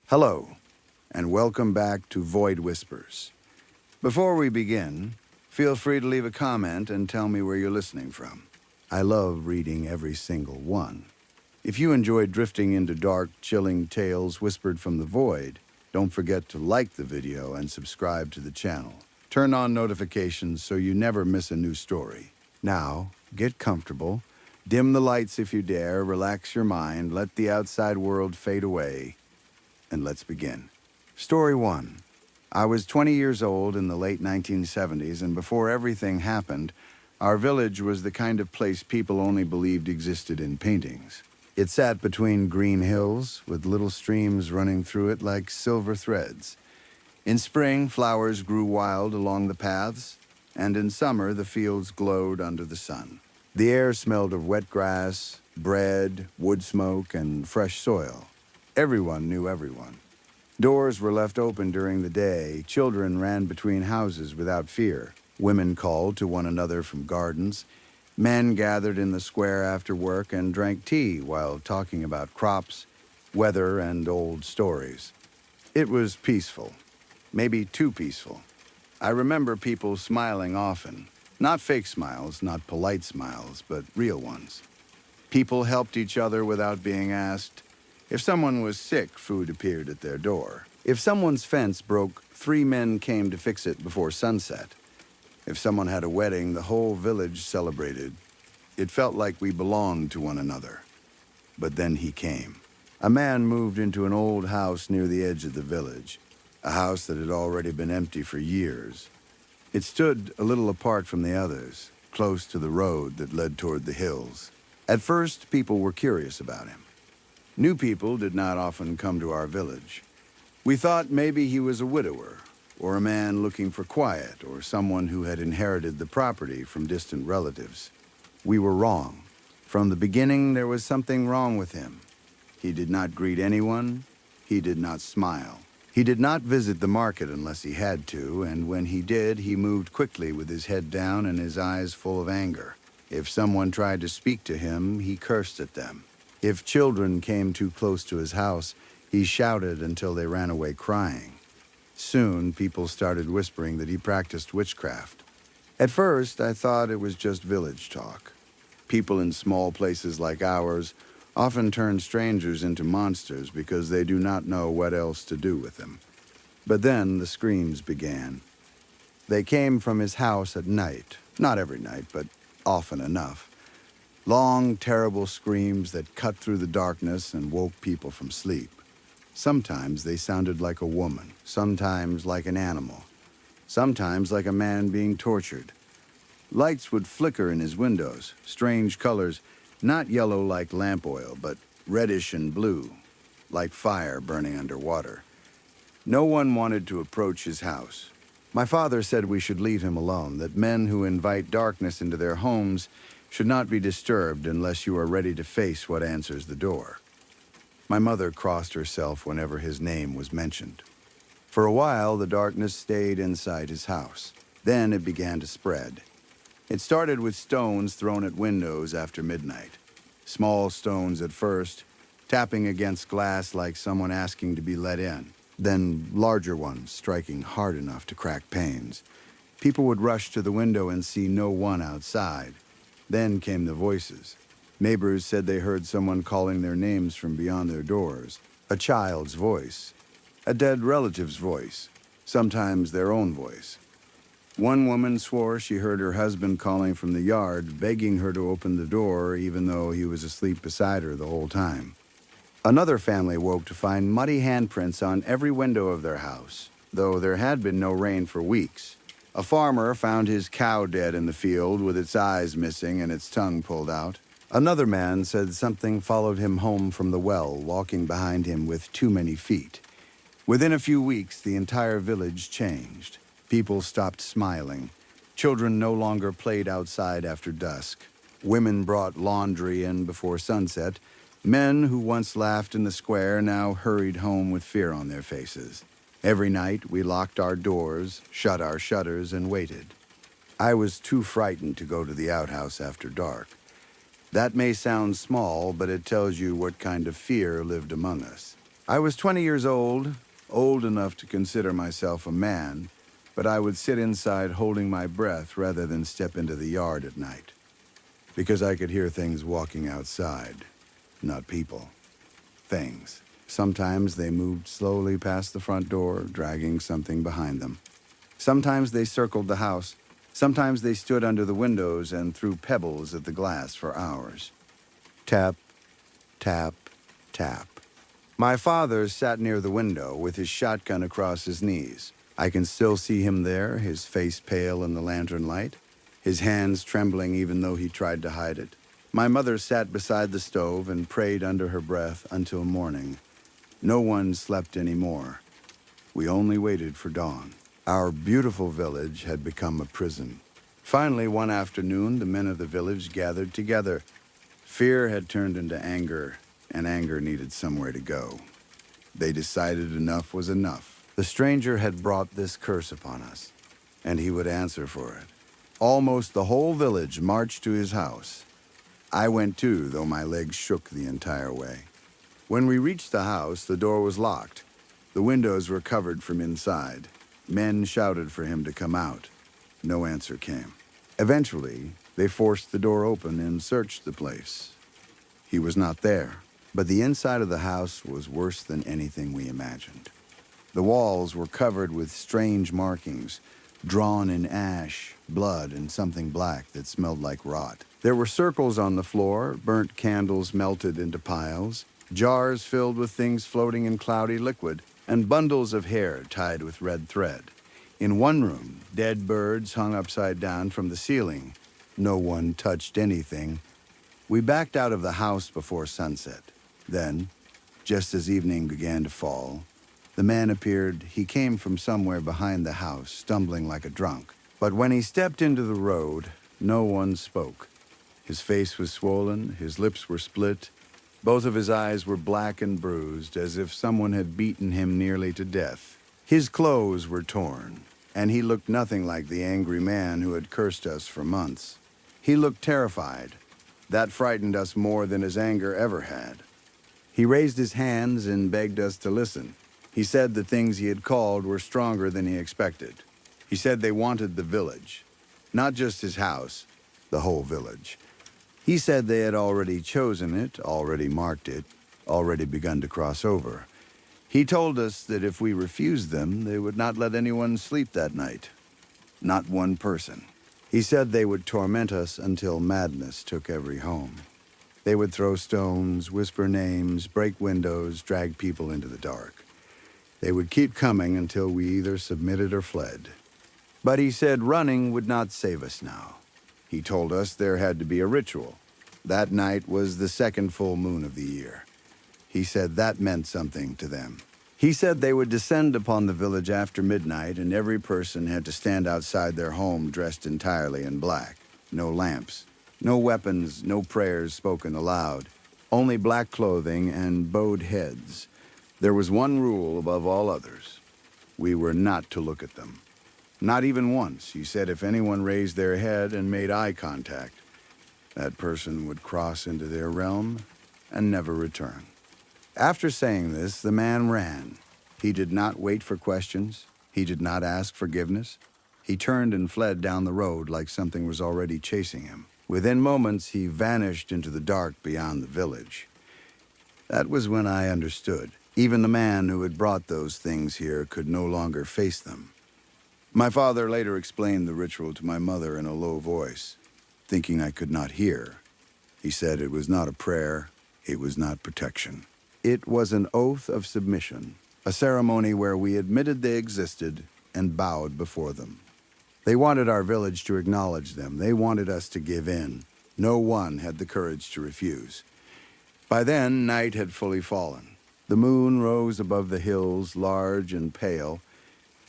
Hello, and welcome back to Void Whispers. Before we begin, feel free to leave a comment and tell me where you're listening from. I love reading every single one. If you enjoy drifting into dark, chilling tales whispered from the void, don't forget to like the video and subscribe to the channel. Turn on notifications so you never miss a new story. Now, get comfortable, dim the lights if you dare, relax your mind, let the outside world fade away, and let's begin. Story 1. I was 20 years old in the late 1970s, and before everything happened, our village was the kind of place people only believed existed in paintings. It sat between green hills, with little streams running through it like silver threads. In spring, flowers grew wild along the paths, and in summer, the fields glowed under the sun. The air smelled of wet grass, bread, wood smoke, and fresh soil. Everyone knew everyone. Doors were left open during the day. Children ran between houses without fear. Women called to one another from gardens. Men gathered in the square after work and drank tea while talking about crops, weather, and old stories. It was peaceful, maybe too peaceful. I remember people smiling often. Not fake smiles, not polite smiles, but real ones. People helped each other without being asked. If someone was sick, food appeared at their door. If someone's fence broke, 3 men came to fix it before sunset. If someone had a wedding, the whole village celebrated. It felt like we belonged to one another. But then he came. A man moved into an old house near the edge of the village, a house that had already been empty for years. It stood a little apart from the others, close to the road that led toward the hills. At first, people were curious about him. New people did not often come to our village. We thought maybe he was a widower, or a man looking for quiet, or someone who had inherited the property from distant relatives. We were wrong. From the beginning, there was something wrong with him. He did not greet anyone. He did not smile. He did not visit the market unless he had to, and when he did, he moved quickly with his head down and his eyes full of anger. If someone tried to speak to him, he cursed at them. If children came too close to his house, he shouted until they ran away crying. Soon, people started whispering that he practiced witchcraft. At first, I thought it was just village talk. People in small places like ours often turn strangers into monsters because they do not know what else to do with them. But then the screams began. They came from his house at night. Not every night, but often enough. Long, terrible screams that cut through the darkness and woke people from sleep. Sometimes they sounded like a woman, sometimes like an animal, sometimes like a man being tortured. Lights would flicker in his windows, strange colors, not yellow like lamp oil, but reddish and blue, like fire burning underwater. No one wanted to approach his house. My father said we should leave him alone, that men who invite darkness into their homes should not be disturbed unless you are ready to face what answers the door. My mother crossed herself whenever his name was mentioned. For a while, the darkness stayed inside his house. Then it began to spread. It started with stones thrown at windows after midnight. Small stones at first, tapping against glass like someone asking to be let in. Then larger ones striking hard enough to crack panes. People would rush to the window and see no one outside. Then came the voices. Neighbors said they heard someone calling their names from beyond their doors. A child's voice. A dead relative's voice. Sometimes their own voice. One woman swore she heard her husband calling from the yard, begging her to open the door even though he was asleep beside her the whole time. Another family woke to find muddy handprints on every window of their house, though there had been no rain for weeks. A farmer found his cow dead in the field with its eyes missing and its tongue pulled out. Another man said something followed him home from the well, walking behind him with too many feet. Within a few weeks, the entire village changed. People stopped smiling. Children no longer played outside after dusk. Women brought laundry in before sunset. Men who once laughed in the square now hurried home with fear on their faces. Every night, we locked our doors, shut our shutters, and waited. I was too frightened to go to the outhouse after dark. That may sound small, but it tells you what kind of fear lived among us. I was 20 years old enough to consider myself a man, but I would sit inside holding my breath rather than step into the yard at night, because I could hear things walking outside, not people. Things. Sometimes they moved slowly past the front door, dragging something behind them. Sometimes they circled the house. Sometimes they stood under the windows and threw pebbles at the glass for hours. Tap, tap, tap. My father sat near the window with his shotgun across his knees. I can still see him there, his face pale in the lantern light, his hands trembling even though he tried to hide it. My mother sat beside the stove and prayed under her breath until morning. No one slept anymore. We only waited for dawn. Our beautiful village had become a prison. Finally, one afternoon, the men of the village gathered together. Fear had turned into anger, and anger needed somewhere to go. They decided enough was enough. The stranger had brought this curse upon us, and he would answer for it. Almost the whole village marched to his house. I went too, though my legs shook the entire way. When we reached the house, the door was locked. The windows were covered from inside. Men shouted for him to come out. No answer came. Eventually, they forced the door open and searched the place. He was not there, but the inside of the house was worse than anything we imagined. The walls were covered with strange markings, drawn in ash, blood, and something black that smelled like rot. There were circles on the floor, burnt candles melted into piles, jars filled with things floating in cloudy liquid, and bundles of hair tied with red thread. In one room, dead birds hung upside down from the ceiling. No one touched anything. We backed out of the house before sunset. Then, just as evening began to fall, the man appeared. He came from somewhere behind the house, stumbling like a drunk. But when he stepped into the road, no one spoke. His face was swollen, his lips were split. Both of his eyes were black and bruised, as if someone had beaten him nearly to death. His clothes were torn, and he looked nothing like the angry man who had cursed us for months. He looked terrified. That frightened us more than his anger ever had. He raised his hands and begged us to listen. He said the things he had called were stronger than he expected. He said they wanted the village, not just his house, the whole village. He said they had already chosen it, already marked it, already begun to cross over. He told us that if we refused them, they would not let anyone sleep that night. Not one person. He said they would torment us until madness took every home. They would throw stones, whisper names, break windows, drag people into the dark. They would keep coming until we either submitted or fled. But he said running would not save us now. He told us there had to be a ritual. That night was the second full moon of the year. He said that meant something to them. He said they would descend upon the village after midnight, and every person had to stand outside their home dressed entirely in black. No lamps, no weapons, no prayers spoken aloud. Only black clothing and bowed heads. There was one rule above all others. We were not to look at them. Not even once. He said if anyone raised their head and made eye contact, that person would cross into their realm and never return. After saying this, the man ran. He did not wait for questions. He did not ask forgiveness. He turned and fled down the road like something was already chasing him. Within moments, he vanished into the dark beyond the village. That was when I understood. Even the man who had brought those things here could no longer face them. My father later explained the ritual to my mother in a low voice, thinking I could not hear. He said it was not a prayer, it was not protection. It was an oath of submission, a ceremony where we admitted they existed and bowed before them. They wanted our village to acknowledge them. They wanted us to give in. No one had the courage to refuse. By then, night had fully fallen. The moon rose above the hills, large and pale,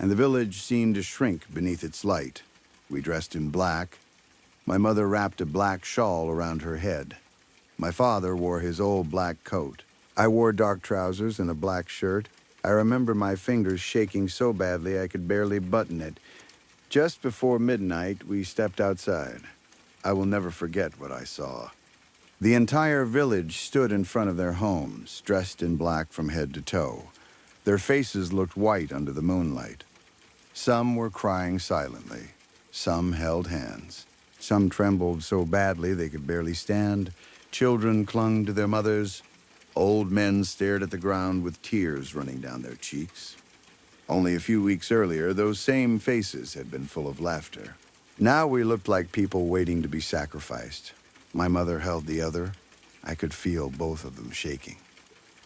and the village seemed to shrink beneath its light. We dressed in black. My mother wrapped a black shawl around her head. My father wore his old black coat. I wore dark trousers and a black shirt. I remember my fingers shaking so badly I could barely button it. Just before midnight, we stepped outside. I will never forget what I saw. The entire village stood in front of their homes, dressed in black from head to toe. Their faces looked white under the moonlight. Some were crying silently. Some held hands. Some trembled so badly they could barely stand. Children clung to their mothers. Old men stared at the ground with tears running down their cheeks. Only a few weeks earlier, those same faces had been full of laughter. Now we looked like people waiting to be sacrificed. My mother held the other. I could feel both of them shaking.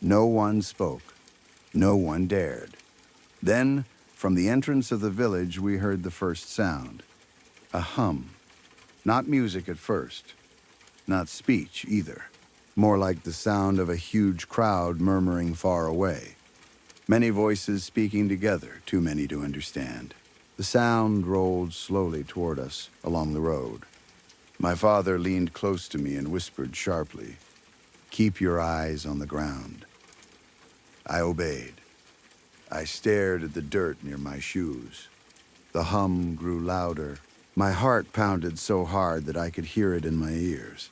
No one spoke. No one dared. Then, from the entrance of the village, we heard the first sound. A hum. Not music at first. Not speech, either. More like the sound of a huge crowd murmuring far away. Many voices speaking together, too many to understand. The sound rolled slowly toward us along the road. My father leaned close to me and whispered sharply, "Keep your eyes on the ground." I obeyed. I stared at the dirt near my shoes. The hum grew louder. My heart pounded so hard that I could hear it in my ears.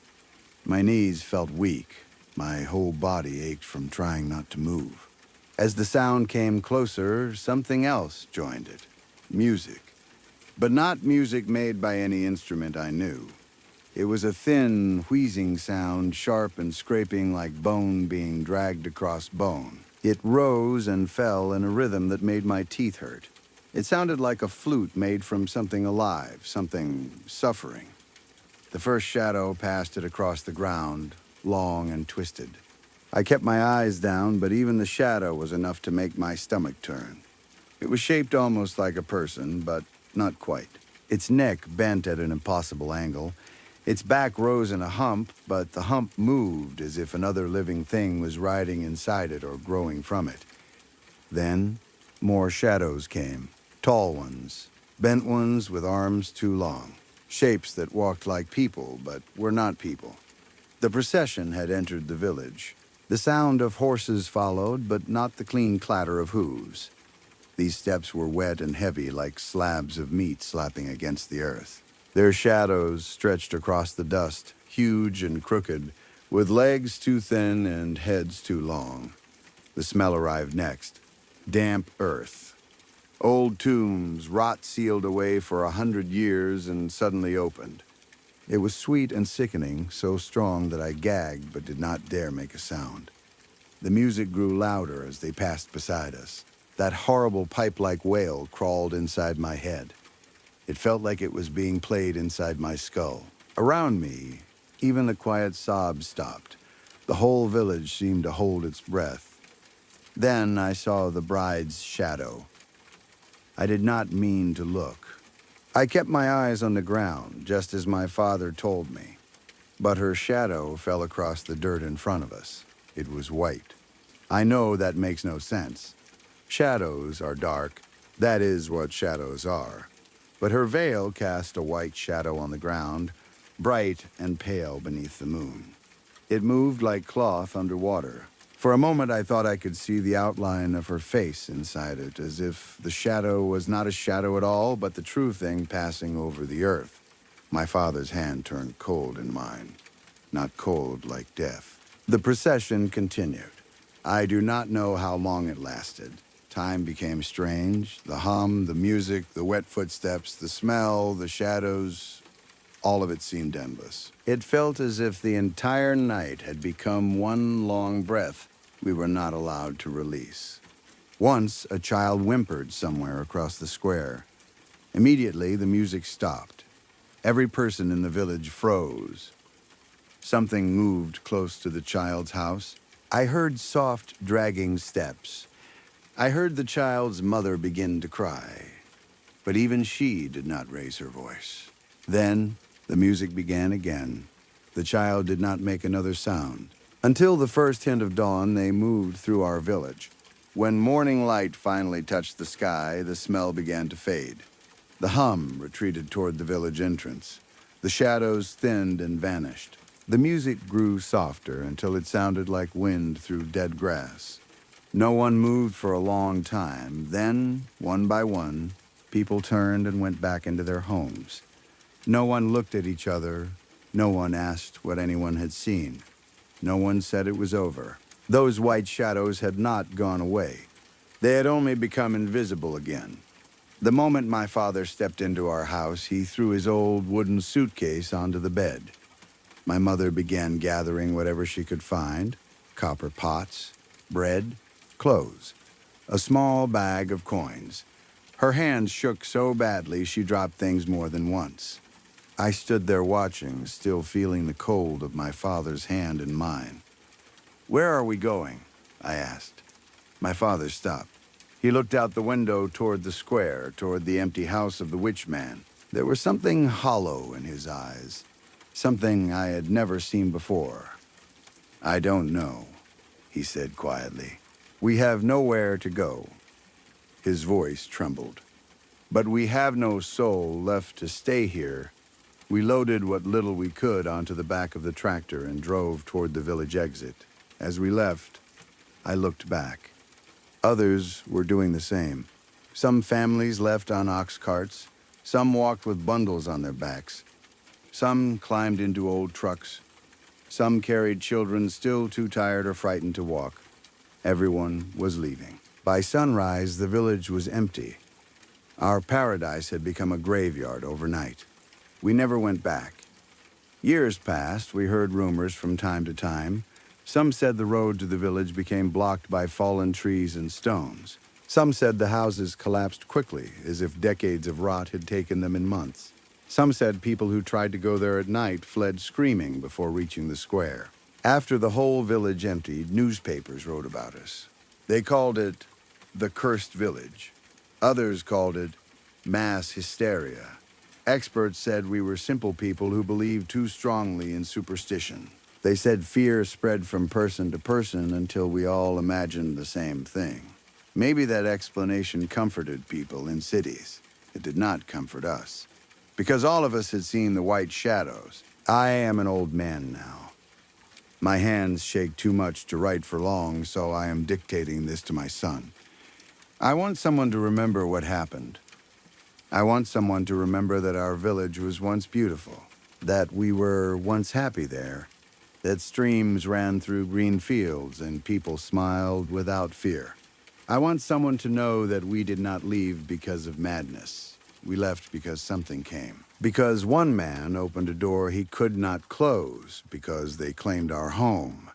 My knees felt weak. My whole body ached from trying not to move. As the sound came closer, something else joined it. Music. But not music made by any instrument I knew. It was a thin, wheezing sound, sharp and scraping like bone being dragged across bone. It rose and fell in a rhythm that made my teeth hurt. It sounded like a flute made from something alive, something suffering. The first shadow passed it across the ground, long and twisted. I kept my eyes down, but even the shadow was enough to make my stomach turn. It was shaped almost like a person, but not quite. Its neck bent at an impossible angle. Its back rose in a hump, but the hump moved as if another living thing was riding inside it or growing from it. Then, more shadows came. Tall ones, bent ones with arms too long. Shapes that walked like people, but were not people. The procession had entered the village. The sound of horses followed, but not the clean clatter of hooves. These steps were wet and heavy like slabs of meat slapping against the earth. Their shadows stretched across the dust, huge and crooked, with legs too thin and heads too long. The smell arrived next. Damp earth. Old tombs, rot sealed away for 100 years and suddenly opened. It was sweet and sickening, so strong that I gagged but did not dare make a sound. The music grew louder as they passed beside us. That horrible pipe-like wail crawled inside my head. It felt like it was being played inside my skull. Around me, even the quiet sobs stopped. The whole village seemed to hold its breath. Then I saw the bride's shadow. I did not mean to look. I kept my eyes on the ground, just as my father told me. But her shadow fell across the dirt in front of us. It was white. I know that makes no sense. Shadows are dark. That is what shadows are. But her veil cast a white shadow on the ground, bright and pale beneath the moon. It moved like cloth underwater. For a moment, I thought I could see the outline of her face inside it, as if the shadow was not a shadow at all, but the true thing passing over the earth. My father's hand turned cold in mine, not cold like death. The procession continued. I do not know how long it lasted. Time became strange. The hum, the music, the wet footsteps, the smell, the shadows, all of it seemed endless. It felt as if the entire night had become one long breath we were not allowed to release. Once, a child whimpered somewhere across the square. Immediately, the music stopped. Every person in the village froze. Something moved close to the child's house. I heard soft, dragging steps. I heard the child's mother begin to cry, but even she did not raise her voice. Then, the music began again. The child did not make another sound. Until the first hint of dawn, they moved through our village. When morning light finally touched the sky, the smell began to fade. The hum retreated toward the village entrance. The shadows thinned and vanished. The music grew softer until it sounded like wind through dead grass. No one moved for a long time. Then, one by one, people turned and went back into their homes. No one looked at each other. No one asked what anyone had seen. No one said it was over. Those white shadows had not gone away. They had only become invisible again. The moment my father stepped into our house, he threw his old wooden suitcase onto the bed. My mother began gathering whatever she could find: copper pots, bread, clothes, a small bag of coins. Her hands shook so badly she dropped things more than once. I stood there watching, still feeling the cold of my father's hand in mine. "Where are we going?" I asked. My father stopped. He looked out the window toward the square, toward the empty house of the witch man. There was something hollow in his eyes, something I had never seen before. "I don't know," he said quietly. "We have nowhere to go." His voice trembled. "But we have no soul left to stay here." We loaded what little we could onto the back of the tractor and drove toward the village exit. As we left, I looked back. Others were doing the same. Some families left on ox carts. Some walked with bundles on their backs. Some climbed into old trucks. Some carried children still too tired or frightened to walk. Everyone was leaving. By sunrise, the village was empty. Our paradise had become a graveyard overnight. We never went back. Years passed. We heard rumors from time to time. Some said the road to the village became blocked by fallen trees and stones. Some said the houses collapsed quickly, as if decades of rot had taken them in months. Some said people who tried to go there at night fled screaming before reaching the square. After the whole village emptied, newspapers wrote about us. They called it the Cursed Village. Others called it mass hysteria. Experts said we were simple people who believed too strongly in superstition. They said fear spread from person to person until we all imagined the same thing. Maybe that explanation comforted people in cities. It did not comfort us, because all of us had seen the white shadows. I am an old man now. My hands shake too much to write for long, so I am dictating this to my son. I want someone to remember what happened. I want someone to remember that our village was once beautiful, that we were once happy there, that streams ran through green fields and people smiled without fear. I want someone to know that we did not leave because of madness. We left because something came. Because one man opened a door he could not close because they claimed our home.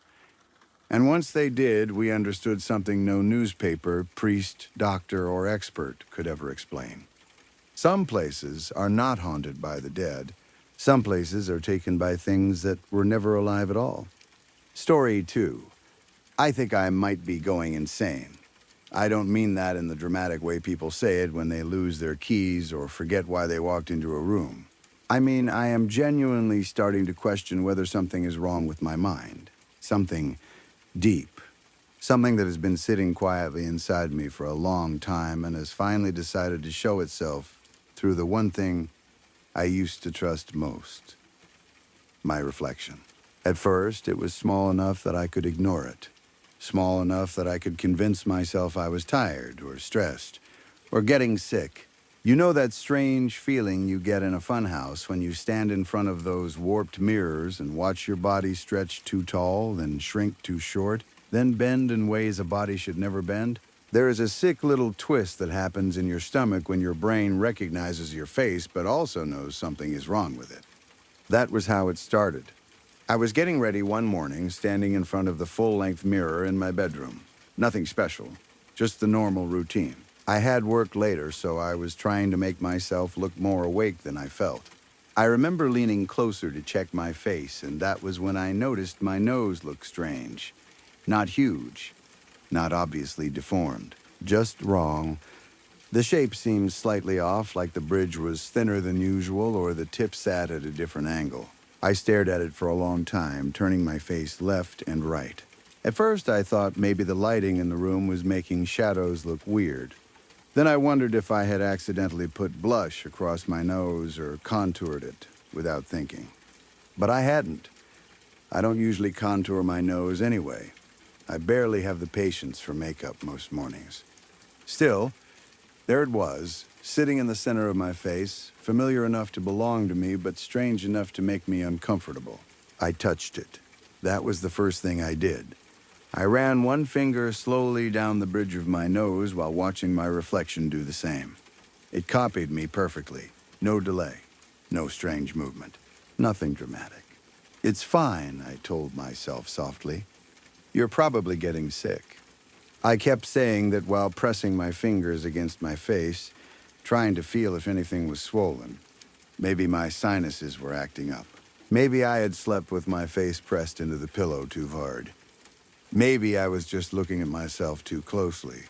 And once they did, we understood something no newspaper, priest, doctor, or expert could ever explain. Some places are not haunted by the dead. Some places are taken by things that were never alive at all. Story 2. I think I might be going insane. I don't mean that in the dramatic way people say it when they lose their keys or forget why they walked into a room. I mean, I am genuinely starting to question whether something is wrong with my mind. Something deep. Something that has been sitting quietly inside me for a long time and has finally decided to show itself through the one thing I used to trust most: my reflection. At first, it was small enough that I could ignore it. Small enough that I could convince myself I was tired or stressed or getting sick. You know that strange feeling you get in a funhouse when you stand in front of those warped mirrors and watch your body stretch too tall, then shrink too short, then bend in ways a body should never bend? There is a sick little twist that happens in your stomach when your brain recognizes your face but also knows something is wrong with it. That was how it started. I was getting ready one morning, standing in front of the full-length mirror in my bedroom. Nothing special, just the normal routine. I had work later, so I was trying to make myself look more awake than I felt. I remember leaning closer to check my face, and that was when I noticed my nose looked strange. Not huge, not obviously deformed, just wrong. The shape seemed slightly off, like the bridge was thinner than usual or the tip sat at a different angle. I stared at it for a long time, turning my face left and right. At first, I thought maybe the lighting in the room was making shadows look weird. Then I wondered if I had accidentally put blush across my nose or contoured it without thinking. But I hadn't. I don't usually contour my nose anyway. I barely have the patience for makeup most mornings. Still, There it was, sitting in the center of my face, familiar enough to belong to me, but strange enough to make me uncomfortable. I touched it. That was the first thing I did. I ran one finger slowly down the bridge of my nose while watching my reflection do the same. It copied me perfectly. No delay. No strange movement. Nothing dramatic. It's fine, I told myself softly. You're probably getting sick. I kept saying that while pressing my fingers against my face, trying to feel if anything was swollen. Maybe my sinuses were acting up. Maybe I had slept with my face pressed into the pillow too hard. Maybe I was just looking at myself too closely.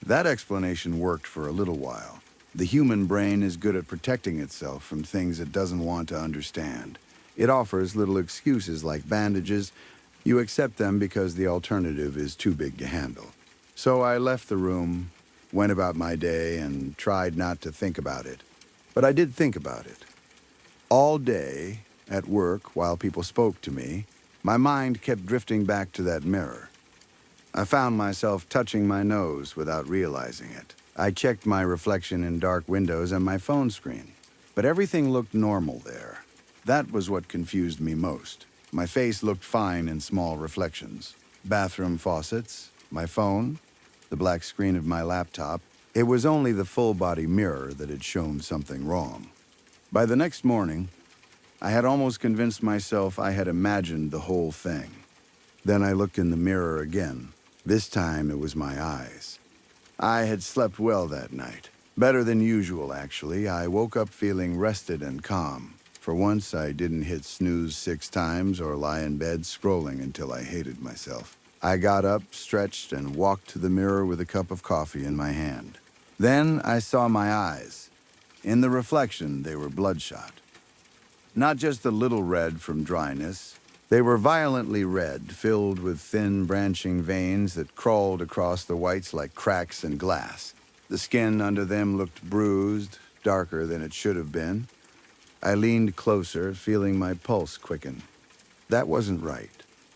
That explanation worked for a little while. The human brain is good at protecting itself from things it doesn't want to understand. It offers little excuses like bandages. You accept them because the alternative is too big to handle. So I left the room, went about my day, and tried not to think about it. But I did think about it. All day, at work, while people spoke to me, my mind kept drifting back to that mirror. I found myself touching my nose without realizing it. I checked my reflection in dark windows and my phone screen, but everything looked normal there. That was what confused me most. My face looked fine in small reflections. Bathroom faucets, my phone, the black screen of my laptop. It was only the full-body mirror that had shown something wrong. By the next morning, I had almost convinced myself I had imagined the whole thing. Then I looked in the mirror again. This time it was my eyes. I had slept well that night. Better than usual, actually. I woke up feeling rested and calm. For once, I didn't hit snooze 6 times or lie in bed scrolling until I hated myself. I got up, stretched, and walked to the mirror with a cup of coffee in my hand. Then I saw my eyes. In the reflection, they were bloodshot. Not just a little red from dryness. They were violently red, filled with thin, branching veins that crawled across the whites like cracks in glass. The skin under them looked bruised, darker than it should have been. I leaned closer, feeling my pulse quicken. That wasn't right.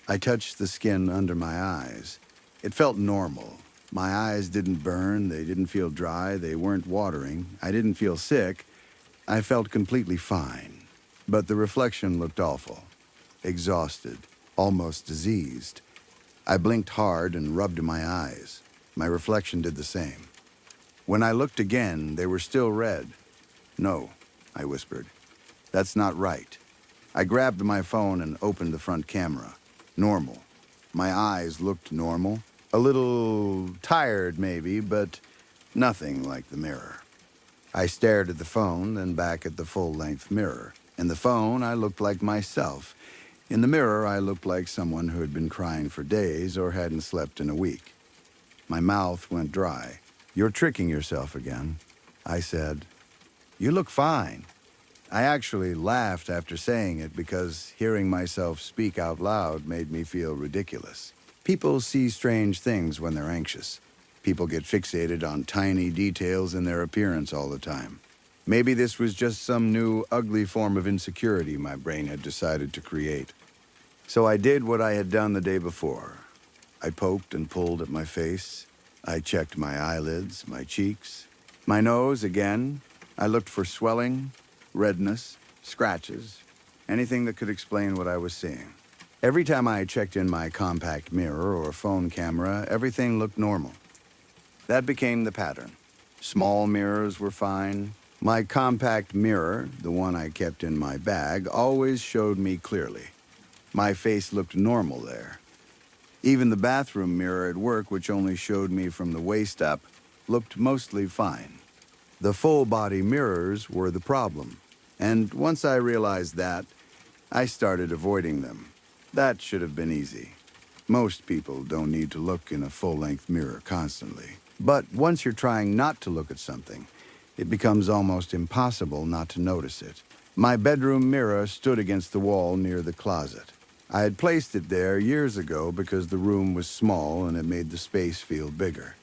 I touched the skin under my eyes. It felt normal. My eyes didn't burn, they didn't feel dry, they weren't watering. I didn't feel sick. I felt completely fine. But the reflection looked awful. Exhausted, almost diseased. I blinked hard and rubbed my eyes. My reflection did the same. When I looked again, they were still red. No, I whispered. That's not right. I grabbed my phone and opened the front camera. Normal. My eyes looked normal. A little tired, maybe, but nothing like the mirror. I stared at the phone, then back at the full-length mirror. In the phone, I looked like myself. In the mirror, I looked like someone who had been crying for days or hadn't slept in a week. My mouth went dry. You're tricking yourself again, I said. You look fine. I actually laughed after saying it because hearing myself speak out loud made me feel ridiculous. People see strange things when they're anxious. People get fixated on tiny details in their appearance all the time. Maybe this was just some new, ugly form of insecurity my brain had decided to create. So I did what I had done the day before. I poked and pulled at my face. I checked my eyelids, my cheeks, my nose again. I looked for swelling, redness, scratches, anything that could explain what I was seeing. Every time I checked in my compact mirror or phone camera, everything looked normal. That became the pattern. Small mirrors were fine. My compact mirror, the one I kept in my bag, always showed me clearly. My face looked normal there. Even the bathroom mirror at work, which only showed me from the waist up, looked mostly fine. The full-body mirrors were the problem. And once I realized that, I started avoiding them. That should have been easy. Most people don't need to look in a full-length mirror constantly. But once you're trying not to look at something, it becomes almost impossible not to notice it. My bedroom mirror stood against the wall near the closet. I had placed it there years ago because the room was small and it made the space feel bigger.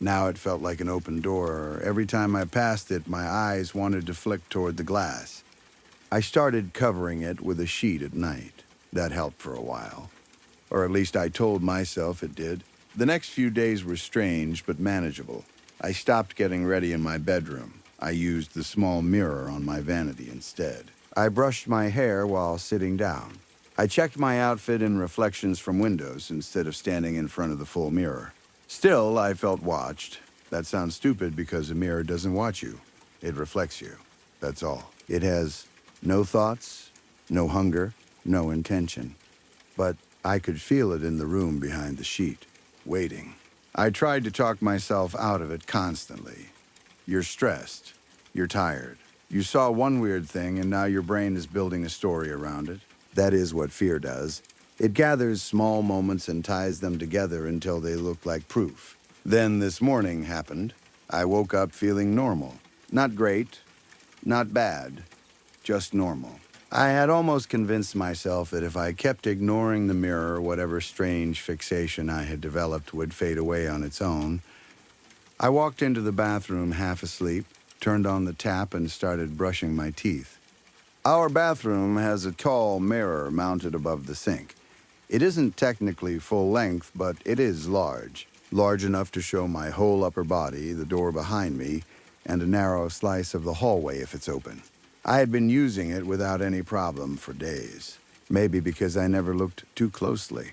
Now it felt like an open door. Every time I passed it, my eyes wanted to flick toward the glass. I started covering it with a sheet at night. That helped for a while. Or at least I told myself it did. The next few days were strange but manageable. I stopped getting ready in my bedroom. I used the small mirror on my vanity instead. I brushed my hair while sitting down. I checked my outfit in reflections from windows instead of standing in front of the full mirror. Still, I felt watched. That sounds stupid because a mirror doesn't watch you. It reflects you. That's all. It has no thoughts, no hunger, no intention. But I could feel it in the room behind the sheet, waiting. I tried to talk myself out of it constantly. You're stressed. You're tired. You saw one weird thing and now your brain is building a story around it. That is what fear does. It gathers small moments and ties them together until they look like proof. Then this morning happened. I woke up feeling normal. Not great, not bad, just normal. I had almost convinced myself that if I kept ignoring the mirror, whatever strange fixation I had developed would fade away on its own. I walked into the bathroom half asleep, turned on the tap, and started brushing my teeth. Our bathroom has a tall mirror mounted above the sink. It isn't technically full length, but it is large. Large enough to show my whole upper body, the door behind me, and a narrow slice of the hallway if it's open. I had been using it without any problem for days. Maybe because I never looked too closely.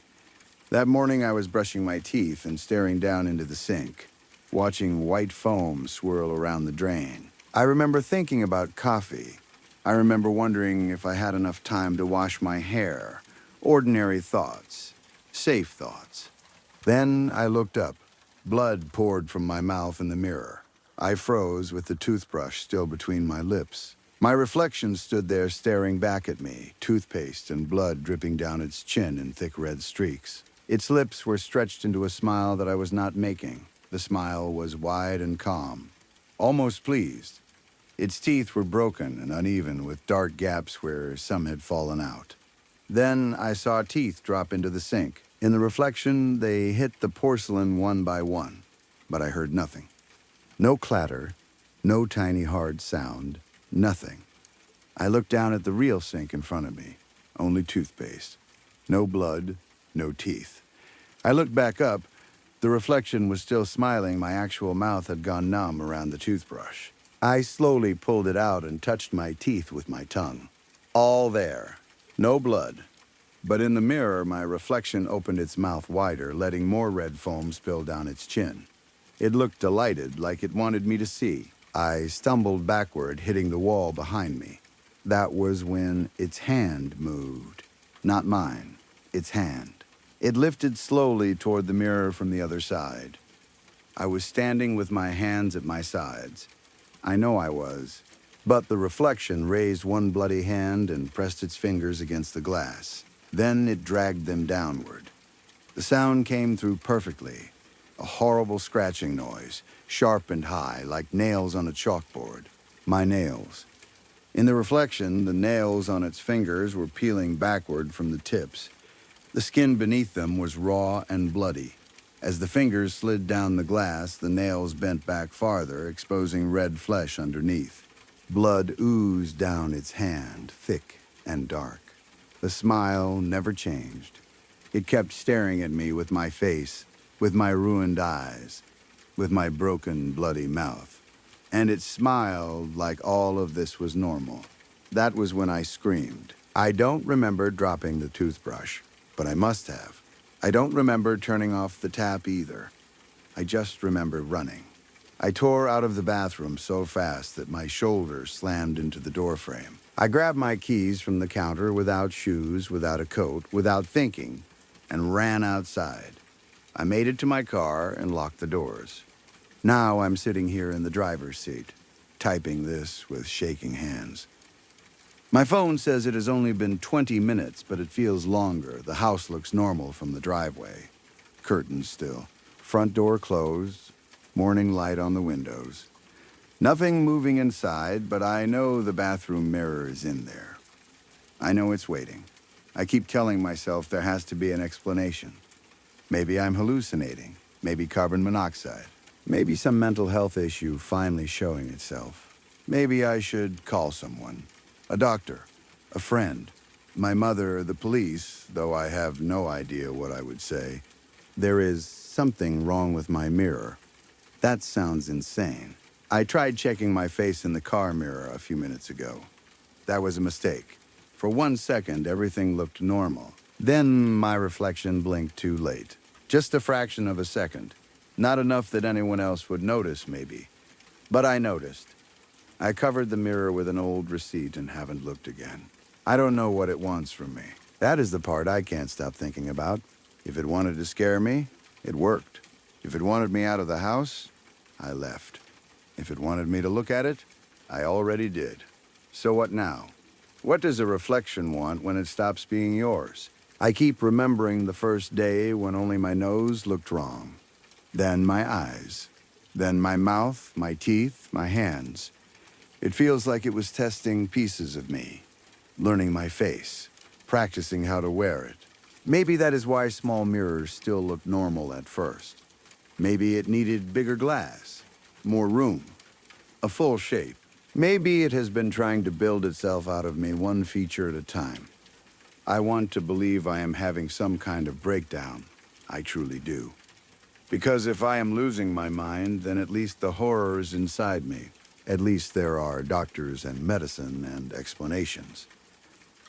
That morning I was brushing my teeth and staring down into the sink, watching white foam swirl around the drain. I remember thinking about coffee. I remember wondering if I had enough time to wash my hair. Ordinary thoughts. Safe thoughts. Then I looked up. Blood poured from my mouth in the mirror. I froze with the toothbrush still between my lips. My reflection stood there staring back at me, toothpaste and blood dripping down its chin in thick red streaks. Its lips were stretched into a smile that I was not making. The smile was wide and calm, almost pleased. Its teeth were broken and uneven with dark gaps where some had fallen out. Then I saw teeth drop into the sink. In the reflection, they hit the porcelain one by one, but I heard nothing. No clatter, no tiny hard sound, nothing. I looked down at the real sink in front of me. Only toothpaste. No blood, no teeth. I looked back up. The reflection was still smiling. My actual mouth had gone numb around the toothbrush. I slowly pulled it out and touched my teeth with my tongue. All there. No blood. But in the mirror, my reflection opened its mouth wider, letting more red foam spill down its chin. It looked delighted, like it wanted me to see. I stumbled backward, hitting the wall behind me. That was when its hand moved. Not mine, its hand. It lifted slowly toward the mirror from the other side. I was standing with my hands at my sides. I know I was. But the reflection raised one bloody hand and pressed its fingers against the glass. Then it dragged them downward. The sound came through perfectly. A horrible scratching noise, sharp and high, like nails on a chalkboard. My nails. In the reflection, the nails on its fingers were peeling backward from the tips. The skin beneath them was raw and bloody. As the fingers slid down the glass, the nails bent back farther, exposing red flesh underneath. Blood oozed down its hand, thick and dark. The smile never changed. It kept staring at me with my face, with my ruined eyes, with my broken, bloody mouth. And it smiled like all of this was normal. That was when I screamed. I don't remember dropping the toothbrush, but I must have. I don't remember turning off the tap either. I just remember running. I tore out of the bathroom so fast that my shoulder slammed into the doorframe. I grabbed my keys from the counter without shoes, without a coat, without thinking, and ran outside. I made it to my car and locked the doors. Now I'm sitting here in the driver's seat, typing this with shaking hands. My phone says it has only been 20 minutes, but it feels longer. The house looks normal from the driveway. Curtains still. Front door closed. Morning light on the windows. Nothing moving inside, but I know the bathroom mirror is in there. I know it's waiting. I keep telling myself there has to be an explanation. Maybe I'm hallucinating. Maybe carbon monoxide. Maybe some mental health issue finally showing itself. Maybe I should call someone. A doctor. A friend. My mother or the police, though I have no idea what I would say. There is something wrong with my mirror. That sounds insane. I tried checking my face in the car mirror a few minutes ago. That was a mistake. For 1 second, everything looked normal. Then my reflection blinked too late. Just a fraction of a second. Not enough that anyone else would notice, maybe. But I noticed. I covered the mirror with an old receipt and haven't looked again. I don't know what it wants from me. That is the part I can't stop thinking about. If it wanted to scare me, it worked. If it wanted me out of the house, I left. If it wanted me to look at it, I already did. So what now? What does a reflection want when it stops being yours? I keep remembering the first day when only my nose looked wrong. Then my eyes. Then my mouth, my teeth, my hands. It feels like it was testing pieces of me, learning my face, practicing how to wear it. Maybe that is why small mirrors still look normal at first. Maybe it needed bigger glass, more room, a full shape. Maybe it has been trying to build itself out of me one feature at a time. I want to believe I am having some kind of breakdown. I truly do. Because if I am losing my mind, then at least the horror is inside me. At least there are doctors and medicine and explanations.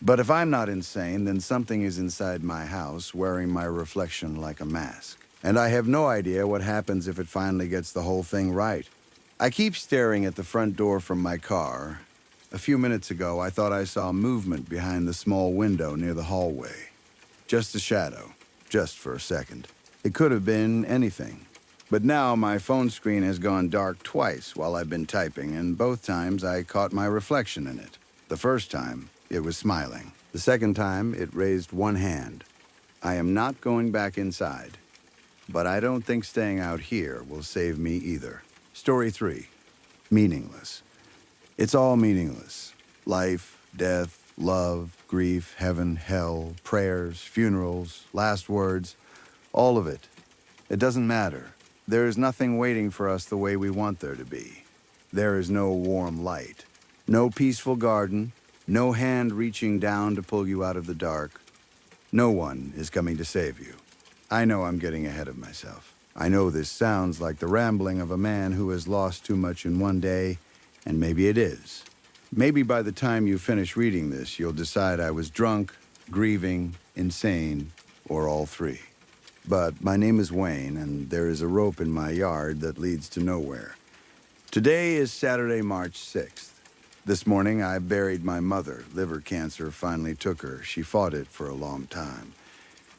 But if I'm not insane, then something is inside my house wearing my reflection like a mask. And I have no idea what happens if it finally gets the whole thing right. I keep staring at the front door from my car. A few minutes ago, I thought I saw movement behind the small window near the hallway. Just a shadow, just for a second. It could have been anything. But now my phone screen has gone dark twice while I've been typing, and both times I caught my reflection in it. The first time, it was smiling. The second time, it raised one hand. I am not going back inside. But I don't think staying out here will save me either. Story 3. Meaningless. It's all meaningless. Life, death, love, grief, heaven, hell, prayers, funerals, last words, all of it. It doesn't matter. There is nothing waiting for us the way we want there to be. There is no warm light, no peaceful garden, no hand reaching down to pull you out of the dark. No one is coming to save you. I know I'm getting ahead of myself. I know this sounds like the rambling of a man who has lost too much in one day, and maybe it is. Maybe by the time you finish reading this, you'll decide I was drunk, grieving, insane, or all three. But my name is Wayne, and there is a rope in my yard that leads to nowhere. Today is Saturday, March 6th. This morning, I buried my mother. Liver cancer finally took her. She fought it for a long time.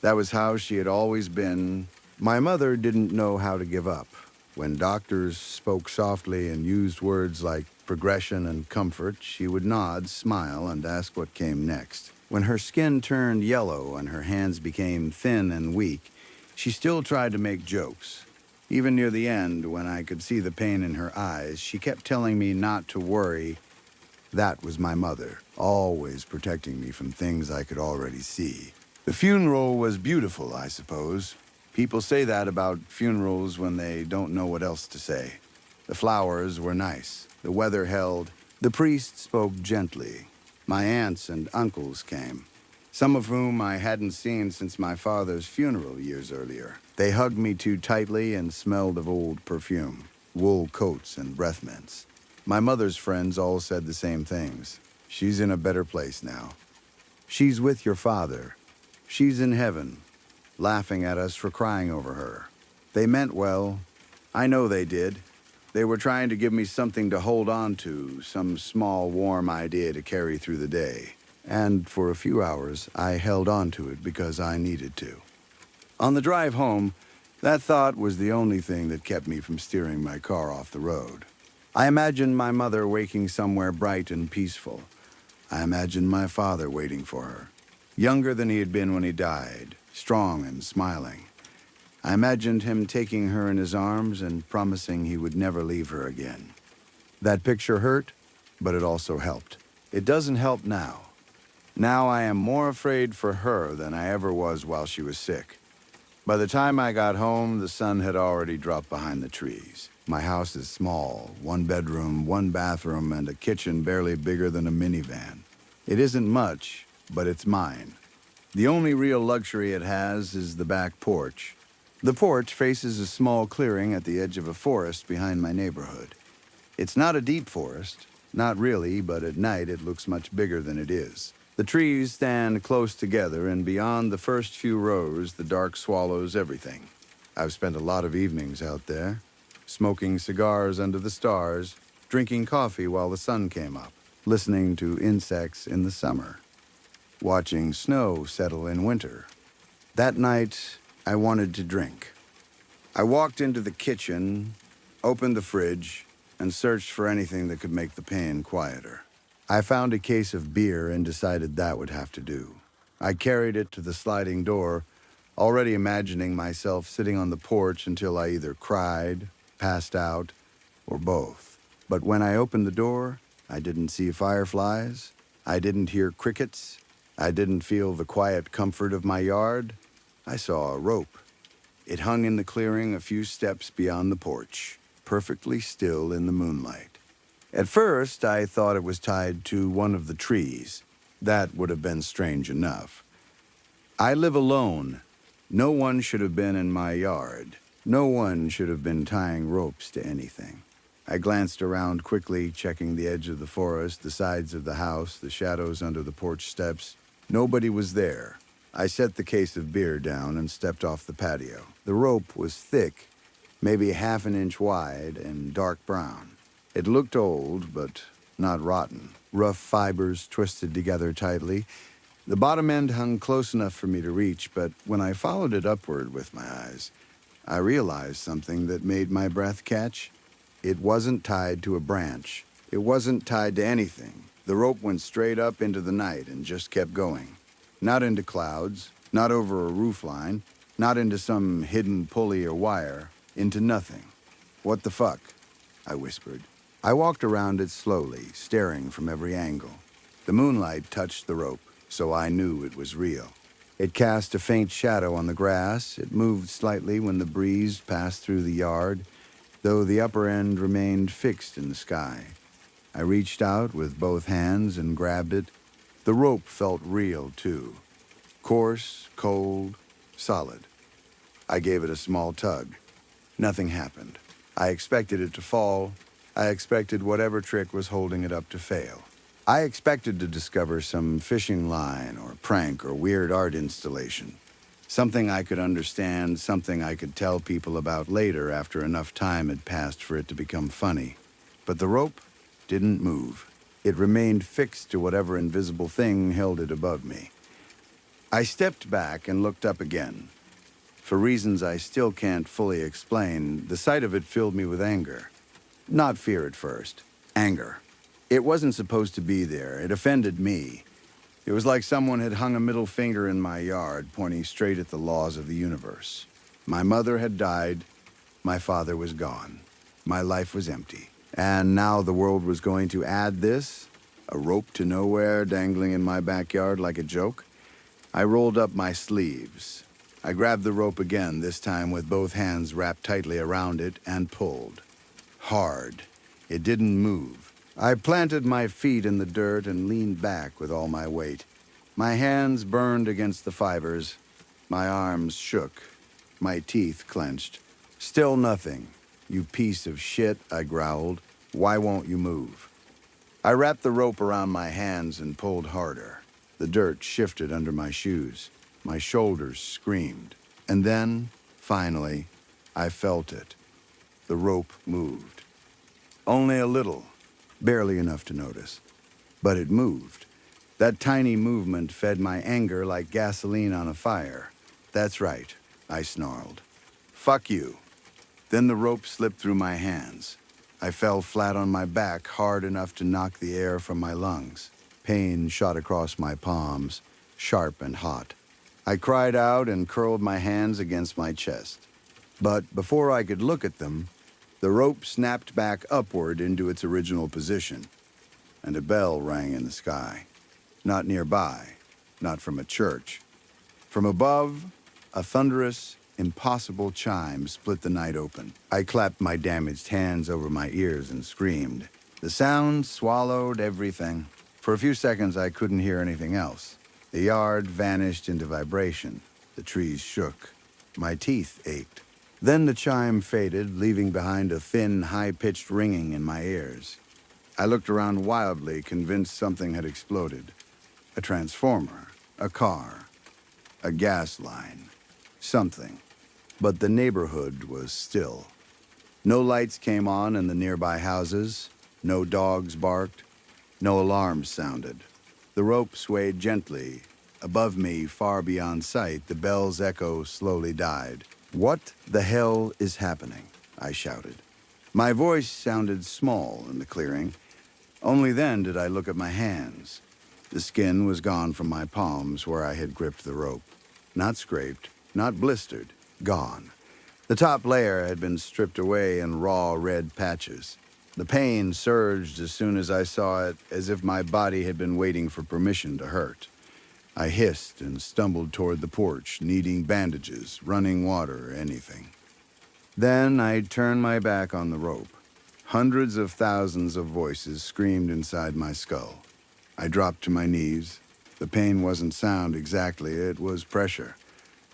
That was how she had always been. My mother didn't know how to give up. When doctors spoke softly and used words like progression and comfort, she would nod, smile, and ask what came next. When her skin turned yellow and her hands became thin and weak, she still tried to make jokes. Even near the end, when I could see the pain in her eyes, she kept telling me not to worry. That was my mother, always protecting me from things I could already see. The funeral was beautiful, I suppose. People say that about funerals when they don't know what else to say. The flowers were nice. The weather held. The priest spoke gently. My aunts and uncles came, some of whom I hadn't seen since my father's funeral years earlier. They hugged me too tightly and smelled of old perfume, wool coats and breath mints. My mother's friends all said the same things. She's in a better place now. She's with your father. She's in heaven, laughing at us for crying over her. They meant well. I know they did. They were trying to give me something to hold on to, some small, warm idea to carry through the day. And for a few hours, I held on to it because I needed to. On the drive home, that thought was the only thing that kept me from steering my car off the road. I imagined my mother waking somewhere bright and peaceful. I imagined my father waiting for her, younger than he had been when he died, strong and smiling. I imagined him taking her in his arms and promising he would never leave her again. That picture hurt, but it also helped. It doesn't help now. Now I am more afraid for her than I ever was while she was sick. By the time I got home, the sun had already dropped behind the trees. My house is small, 1 bedroom, 1 bathroom, and a kitchen barely bigger than a minivan. It isn't much, but it's mine. The only real luxury it has is the back porch. The porch faces a small clearing at the edge of a forest behind my neighborhood. It's not a deep forest, not really, but at night it looks much bigger than it is. The trees stand close together, and beyond the first few rows, the dark swallows everything. I've spent a lot of evenings out there, smoking cigars under the stars, drinking coffee while the sun came up, listening to insects in the summer, watching snow settle in winter. That night, I wanted to drink. I walked into the kitchen, opened the fridge, and searched for anything that could make the pain quieter. I found a case of beer and decided that would have to do. I carried it to the sliding door, already imagining myself sitting on the porch until I either cried, passed out, or both. But when I opened the door, I didn't see fireflies, I didn't hear crickets, I didn't feel the quiet comfort of my yard. I saw a rope. It hung in the clearing a few steps beyond the porch, perfectly still in the moonlight. At first, I thought it was tied to one of the trees. That would have been strange enough. I live alone. No one should have been in my yard. No one should have been tying ropes to anything. I glanced around quickly, checking the edge of the forest, the sides of the house, the shadows under the porch steps. Nobody was there. I set the case of beer down and stepped off the patio. The rope was thick, maybe half an inch wide and dark brown. It looked old, but not rotten. Rough fibers twisted together tightly. The bottom end hung close enough for me to reach, but when I followed it upward with my eyes, I realized something that made my breath catch. It wasn't tied to a branch. It wasn't tied to anything. The rope went straight up into the night and just kept going. Not into clouds, not over a roofline, not into some hidden pulley or wire, into nothing. "What the fuck?" I whispered. I walked around it slowly, staring from every angle. The moonlight touched the rope, so I knew it was real. It cast a faint shadow on the grass. It moved slightly when the breeze passed through the yard, though the upper end remained fixed in the sky. I reached out with both hands and grabbed it. The rope felt real, too. Coarse, cold, solid. I gave it a small tug. Nothing happened. I expected it to fall. I expected whatever trick was holding it up to fail. I expected to discover some fishing line or prank or weird art installation. Something I could understand, something I could tell people about later after enough time had passed for it to become funny. But the rope didn't move. It remained fixed to whatever invisible thing held it above me. I stepped back and looked up again. For reasons I still can't fully explain, the sight of it filled me with anger. Not fear at first. Anger. It wasn't supposed to be there. It offended me. It was like someone had hung a middle finger in my yard, pointing straight at the laws of the universe. My mother had died. My father was gone. My life was empty. And now the world was going to add this? A rope to nowhere dangling in my backyard like a joke? I rolled up my sleeves. I grabbed the rope again, this time with both hands wrapped tightly around it, and pulled. Hard. It didn't move. I planted my feet in the dirt and leaned back with all my weight. My hands burned against the fibers. My arms shook. My teeth clenched. "Still nothing. You piece of shit," I growled. "Why won't you move?" I wrapped the rope around my hands and pulled harder. The dirt shifted under my shoes. My shoulders screamed. And then, finally, I felt it. The rope moved. Only a little, barely enough to notice. But it moved. That tiny movement fed my anger like gasoline on a fire. "That's right," I snarled. "Fuck you." Then the rope slipped through my hands. I fell flat on my back, hard enough to knock the air from my lungs. Pain shot across my palms, sharp and hot. I cried out and curled my hands against my chest. But before I could look at them, the rope snapped back upward into its original position, and a bell rang in the sky. Not nearby, not from a church. From above, a thunderous, impossible chime split the night open. I clapped my damaged hands over my ears and screamed. The sound swallowed everything. For a few seconds, I couldn't hear anything else. The yard vanished into vibration. The trees shook. My teeth ached. Then the chime faded, leaving behind a thin, high-pitched ringing in my ears. I looked around wildly, convinced something had exploded. A transformer, a car, a gas line, something. But the neighborhood was still. No lights came on in the nearby houses, no dogs barked, no alarms sounded. The rope swayed gently. Above me, far beyond sight, the bell's echo slowly died. "What the hell is happening?" I shouted. My voice sounded small in the clearing. Only then did I look at my hands. The skin was gone from my palms where I had gripped the rope. Not scraped, not blistered, gone. The top layer had been stripped away in raw red patches. The pain surged as soon as I saw it, as if my body had been waiting for permission to hurt. I hissed and stumbled toward the porch, needing bandages, running water, anything. Then I turned my back on the rope. Hundreds of thousands of voices screamed inside my skull. I dropped to my knees. The pain wasn't sound exactly, it was pressure.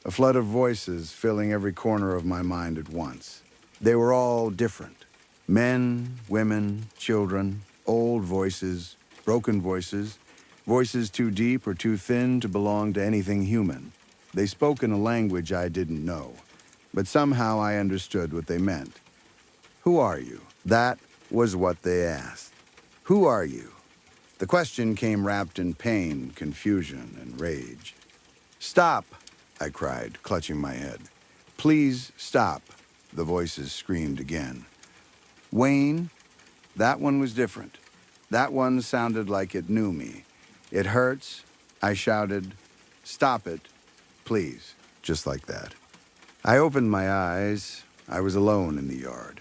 A flood of voices filling every corner of my mind at once. They were all different. Men, women, children, old voices, broken voices, voices too deep or too thin to belong to anything human. They spoke in a language I didn't know, but somehow I understood what they meant. "Who are you?" That was what they asked. Who are you? The question came wrapped in pain, confusion, and rage. "Stop!" I cried, clutching my head. "Please stop," the voices screamed again. "Wayne?" That one was different. That one sounded like it knew me. "It hurts," I shouted. "Stop it, please," just like that. I opened my eyes. I was alone in the yard.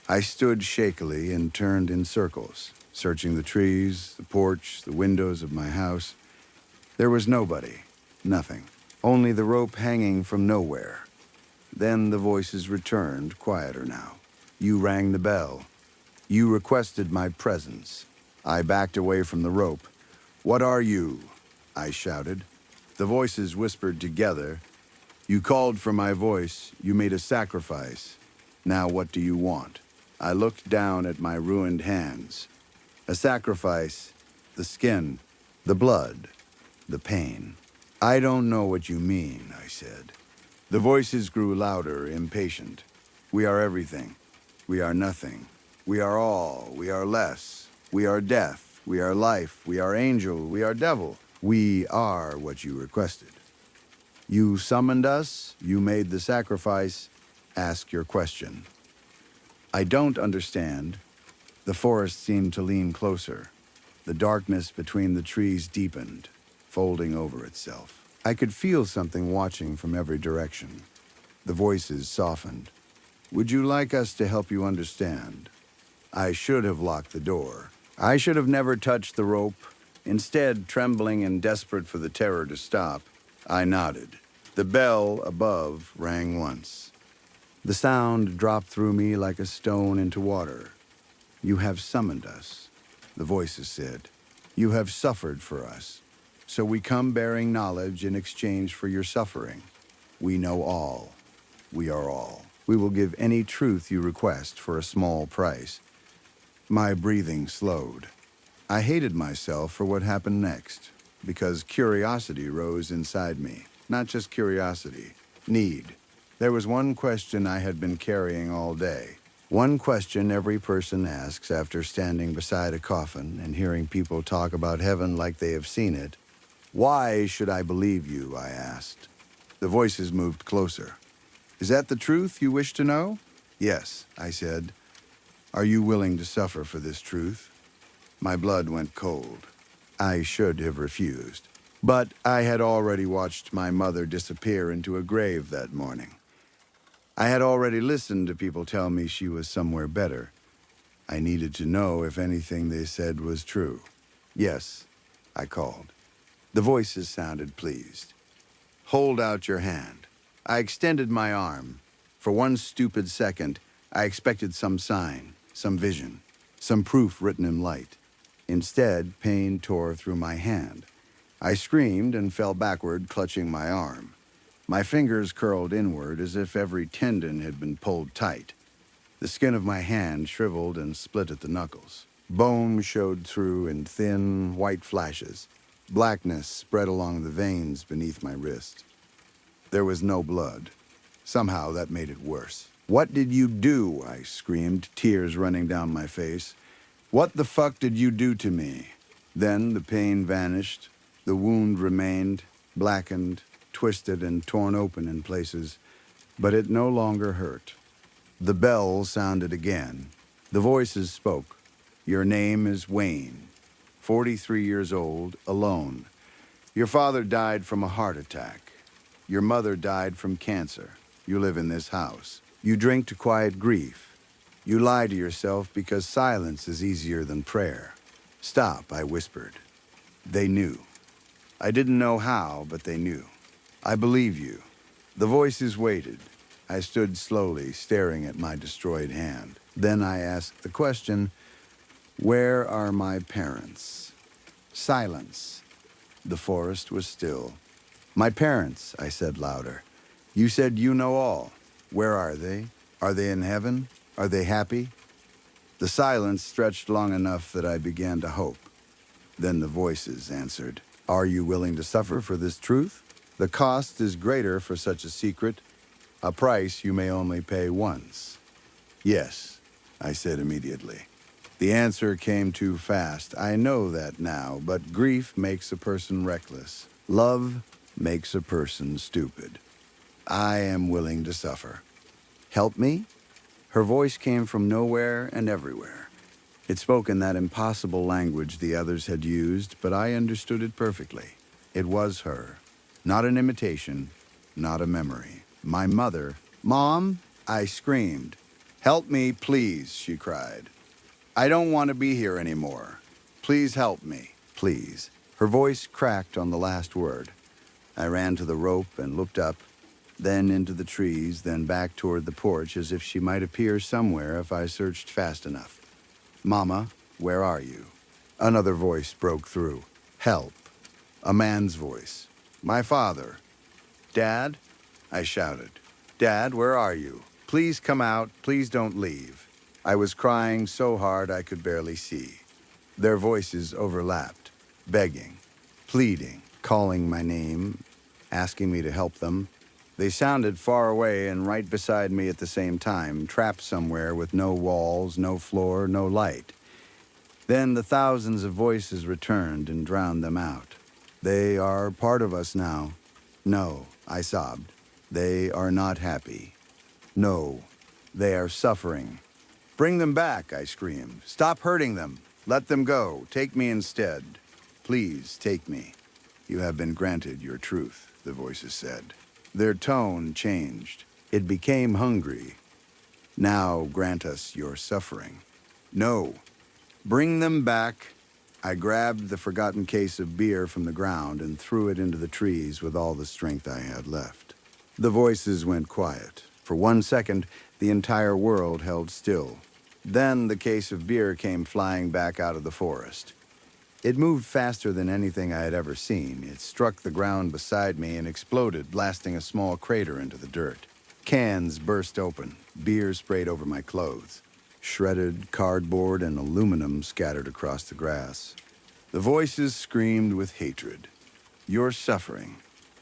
I stood shakily and turned in circles, searching the trees, the porch, the windows of my house. There was nobody, nothing, only the rope hanging from nowhere. Then the voices returned, quieter now. "You rang the bell. You requested my presence." I backed away from the rope. "What are you?" I shouted. The voices whispered together. "You called for my voice. You made a sacrifice. Now what do you want?" I looked down at my ruined hands. A sacrifice, the skin, the blood, the pain. "I don't know what you mean," I said. The voices grew louder, impatient. "We are everything. We are nothing. We are all. We are less. We are death. We are life. We are angel. We are devil. We are what you requested. You summoned us. You made the sacrifice. Ask your question." "I don't understand." The forest seemed to lean closer. The darkness between the trees deepened, folding over itself. I could feel something watching from every direction. The voices softened. "Would you like us to help you understand?" I should have locked the door. I should have never touched the rope. Instead, trembling and desperate for the terror to stop, I nodded. The bell above rang once. The sound dropped through me like a stone into water. "You have summoned us," the voices said. "You have suffered for us. So we come bearing knowledge in exchange for your suffering. We know all. We are all. We will give any truth you request for a small price." My breathing slowed. I hated myself for what happened next, because curiosity rose inside me. Not just curiosity, need. There was one question I had been carrying all day. One question every person asks after standing beside a coffin and hearing people talk about heaven like they have seen it. "Why should I believe you?" I asked. The voices moved closer. "Is that the truth you wish to know?" "Yes," I said. "Are you willing to suffer for this truth?" My blood went cold. I should have refused. But I had already watched my mother disappear into a grave that morning. I had already listened to people tell me she was somewhere better. I needed to know if anything they said was true. "Yes," I called. The voices sounded pleased. "Hold out your hand." I extended my arm. For one stupid second, I expected some sign, some vision, some proof written in light. Instead, pain tore through my hand. I screamed and fell backward, clutching my arm. My fingers curled inward as if every tendon had been pulled tight. The skin of my hand shriveled and split at the knuckles. Bone showed through in thin, white flashes. Blackness spread along the veins beneath my wrist. There was no blood. Somehow that made it worse. "What did you do?" I screamed, tears running down my face. "What the fuck did you do to me?" Then the pain vanished. The wound remained, blackened, twisted, and torn open in places, but it no longer hurt. The bell sounded again. The voices spoke. "Your name is Wayne, 43 years old, alone. Your father died from a heart attack. Your mother died from cancer. You live in this house. You drink to quiet grief. You lie to yourself because silence is easier than prayer." "Stop," I whispered. They knew. I didn't know how, but they knew. "I believe you." The voices waited. I stood slowly, staring at my destroyed hand. Then I asked the question, "Where are my parents?" Silence. The forest was still. "My parents," I said louder. "You said you know all. Where are they? Are they in heaven? Are they happy?" The silence stretched long enough that I began to hope. Then the voices answered, "Are you willing to suffer for this truth? The cost is greater for such a secret, a price you may only pay once." "Yes," I said immediately. The answer came too fast. I know that now, but grief makes a person reckless. Love makes a person stupid. "I am willing to suffer." "Help me?" Her voice came from nowhere and everywhere. It spoke in that impossible language the others had used, but I understood it perfectly. It was her. Not an imitation, not a memory. My mother. "Mom!" I screamed. "Help me, please," she cried. "I don't want to be here anymore. Please help me, please." Her voice cracked on the last word. I ran to the rope and looked up, then into the trees, then back toward the porch as if she might appear somewhere if I searched fast enough. "Mama, where are you?" Another voice broke through. "Help." A man's voice. "My father." "Dad?" I shouted. "Dad, where are you? Please come out. Please don't leave." I was crying so hard I could barely see. Their voices overlapped, begging, pleading, calling my name, asking me to help them. They sounded far away and right beside me at the same time, trapped somewhere with no walls, no floor, no light. Then the thousands of voices returned and drowned them out. "They are part of us now." "No," I sobbed. "They are not happy." "No, they are suffering." "Bring them back," I screamed. "Stop hurting them. Let them go. Take me instead. Please take me." "You have been granted your truth," the voices said. Their tone changed. It became hungry. "Now grant us your suffering." "No." "Bring them back." I grabbed the forgotten case of beer from the ground and threw it into the trees with all the strength I had left. The voices went quiet. For 1 second, the entire world held still. Then the case of beer came flying back out of the forest. It moved faster than anything I had ever seen. It struck the ground beside me and exploded, blasting a small crater into the dirt. Cans burst open. Beer sprayed over my clothes. Shredded cardboard and aluminum scattered across the grass. The voices screamed with hatred. "You're suffering."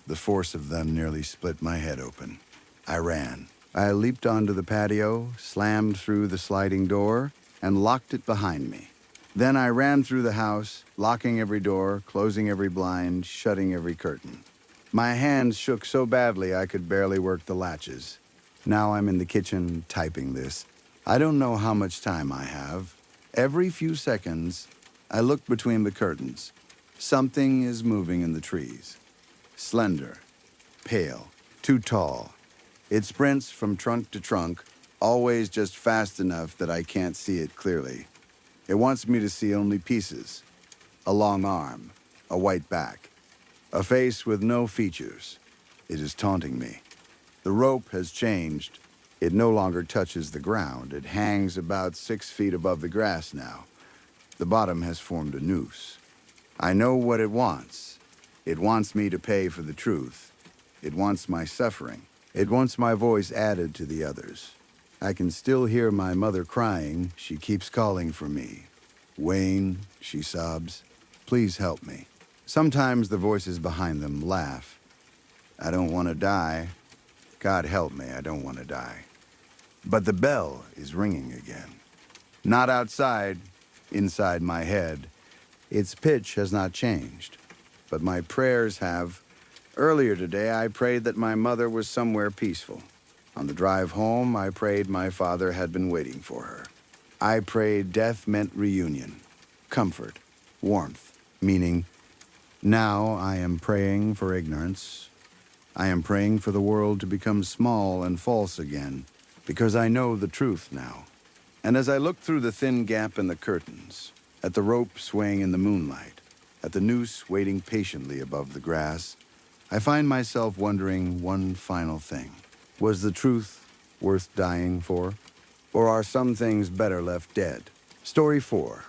The force of them nearly split my head open. I ran. I leaped onto the patio, slammed through the sliding door, and locked it behind me. Then I ran through the house, locking every door, closing every blind, shutting every curtain. My hands shook so badly I could barely work the latches. Now I'm in the kitchen typing this. I don't know how much time I have. Every few seconds, I look between the curtains. Something is moving in the trees. Slender, pale, too tall. It sprints from trunk to trunk, always just fast enough that I can't see it clearly. It wants me to see only pieces. A long arm, a white back, a face with no features. It is taunting me. The rope has changed. It no longer touches the ground. It hangs about 6 feet above the grass now. The bottom has formed a noose. I know what it wants. It wants me to pay for the truth. It wants my suffering. It wants my voice added to the others. I can still hear my mother crying. She keeps calling for me. Wayne, she sobs, please help me. Sometimes the voices behind them laugh. I don't want to die. God help me, I don't want to die. But the bell is ringing again. Not outside, inside my head. Its pitch has not changed, but my prayers have. Earlier today, I prayed that my mother was somewhere peaceful. On the drive home, I prayed my father had been waiting for her. I prayed death meant reunion, comfort, warmth, meaning, now I am praying for ignorance. I am praying for the world to become small and false again, because I know the truth now. And as I look through the thin gap in the curtains, at the rope swaying in the moonlight, at the noose waiting patiently above the grass, I find myself wondering one final thing. Was the truth worth dying for? Or are some things better left dead? Story 4.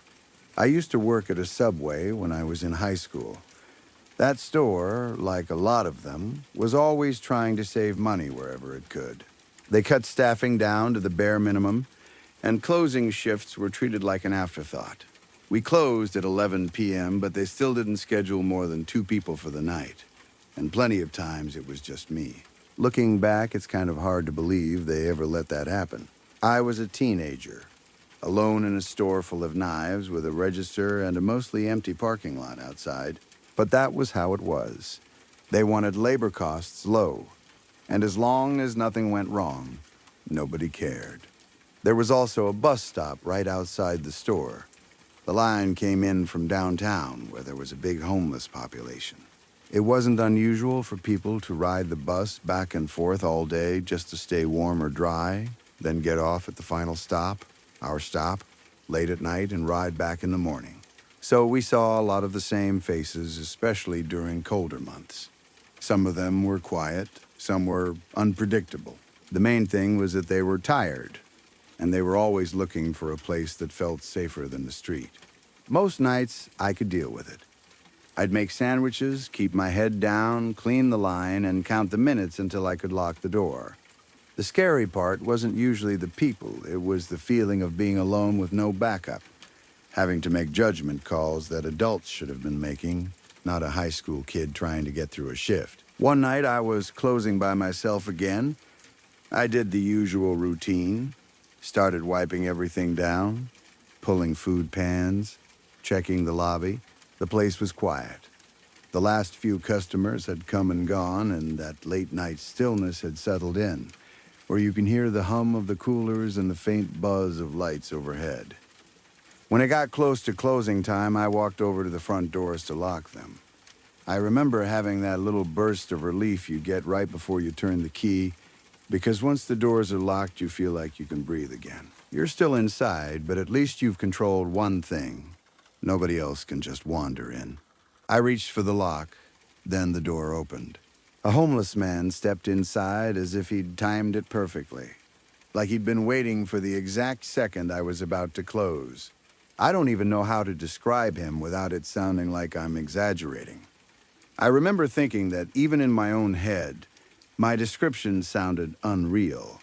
I used to work at a Subway when I was in high school. That store, like a lot of them, was always trying to save money wherever it could. They cut staffing down to the bare minimum, and closing shifts were treated like an afterthought. We closed at 11 p.m., but they still didn't schedule more than 2 people for the night. And plenty of times it was just me. Looking back, it's kind of hard to believe they ever let that happen. I was a teenager, alone in a store full of knives with a register and a mostly empty parking lot outside. But that was how it was. They wanted labor costs low, and as long as nothing went wrong, nobody cared. There was also a bus stop right outside the store. The line came in from downtown, where there was a big homeless population. It wasn't unusual for people to ride the bus back and forth all day just to stay warm or dry, then get off at the final stop, our stop, late at night and ride back in the morning. So we saw a lot of the same faces, especially during colder months. Some of them were quiet, some were unpredictable. The main thing was that they were tired, and they were always looking for a place that felt safer than the street. Most nights, I could deal with it. I'd make sandwiches, keep my head down, clean the line, and count the minutes until I could lock the door. The scary part wasn't usually the people, it was the feeling of being alone with no backup, having to make judgment calls that adults should have been making, not a high school kid trying to get through a shift. One night I was closing by myself again. I did the usual routine, started wiping everything down, pulling food pans, checking the lobby. The place was quiet. The last few customers had come and gone, and that late-night stillness had settled in, where you can hear the hum of the coolers and the faint buzz of lights overhead. When it got close to closing time, I walked over to the front doors to lock them. I remember having that little burst of relief you get right before you turn the key, because once the doors are locked, you feel like you can breathe again. You're still inside, but at least you've controlled one thing. Nobody else can just wander in. I reached for the lock, then the door opened. A homeless man stepped inside as if he'd timed it perfectly, like he'd been waiting for the exact second I was about to close. I don't even know how to describe him without it sounding like I'm exaggerating. I remember thinking that even in my own head, my description sounded unreal,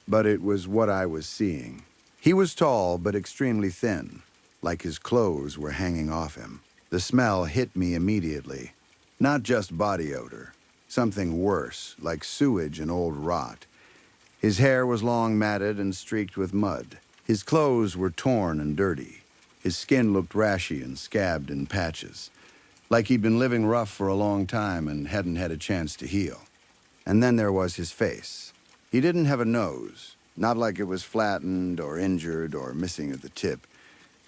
but it was what I was seeing. He was tall but extremely thin, like his clothes were hanging off him. The smell hit me immediately. Not just body odor, something worse, like sewage and old rot. His hair was long matted and streaked with mud. His clothes were torn and dirty. His skin looked rashy and scabbed in patches, like he'd been living rough for a long time and hadn't had a chance to heal. And then there was his face. He didn't have a nose, not like it was flattened or injured or missing at the tip.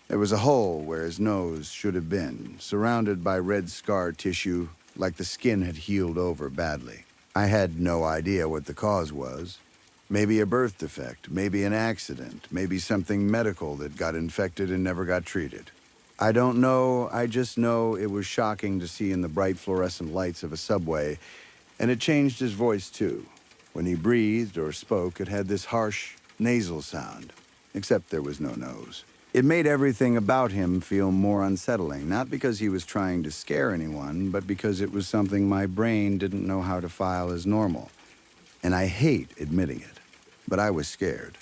There was a hole where his nose should have been, surrounded by red scar tissue, like the skin had healed over badly. I had no idea what the cause was. Maybe a birth defect, maybe an accident, maybe something medical that got infected and never got treated. I don't know, I just know it was shocking to see in the bright fluorescent lights of a subway, and it changed his voice too. When he breathed or spoke, it had this harsh, nasal sound, except there was no nose. It made everything about him feel more unsettling, not because he was trying to scare anyone, but because it was something my brain didn't know how to file as normal. And I hate admitting it, but I was scared.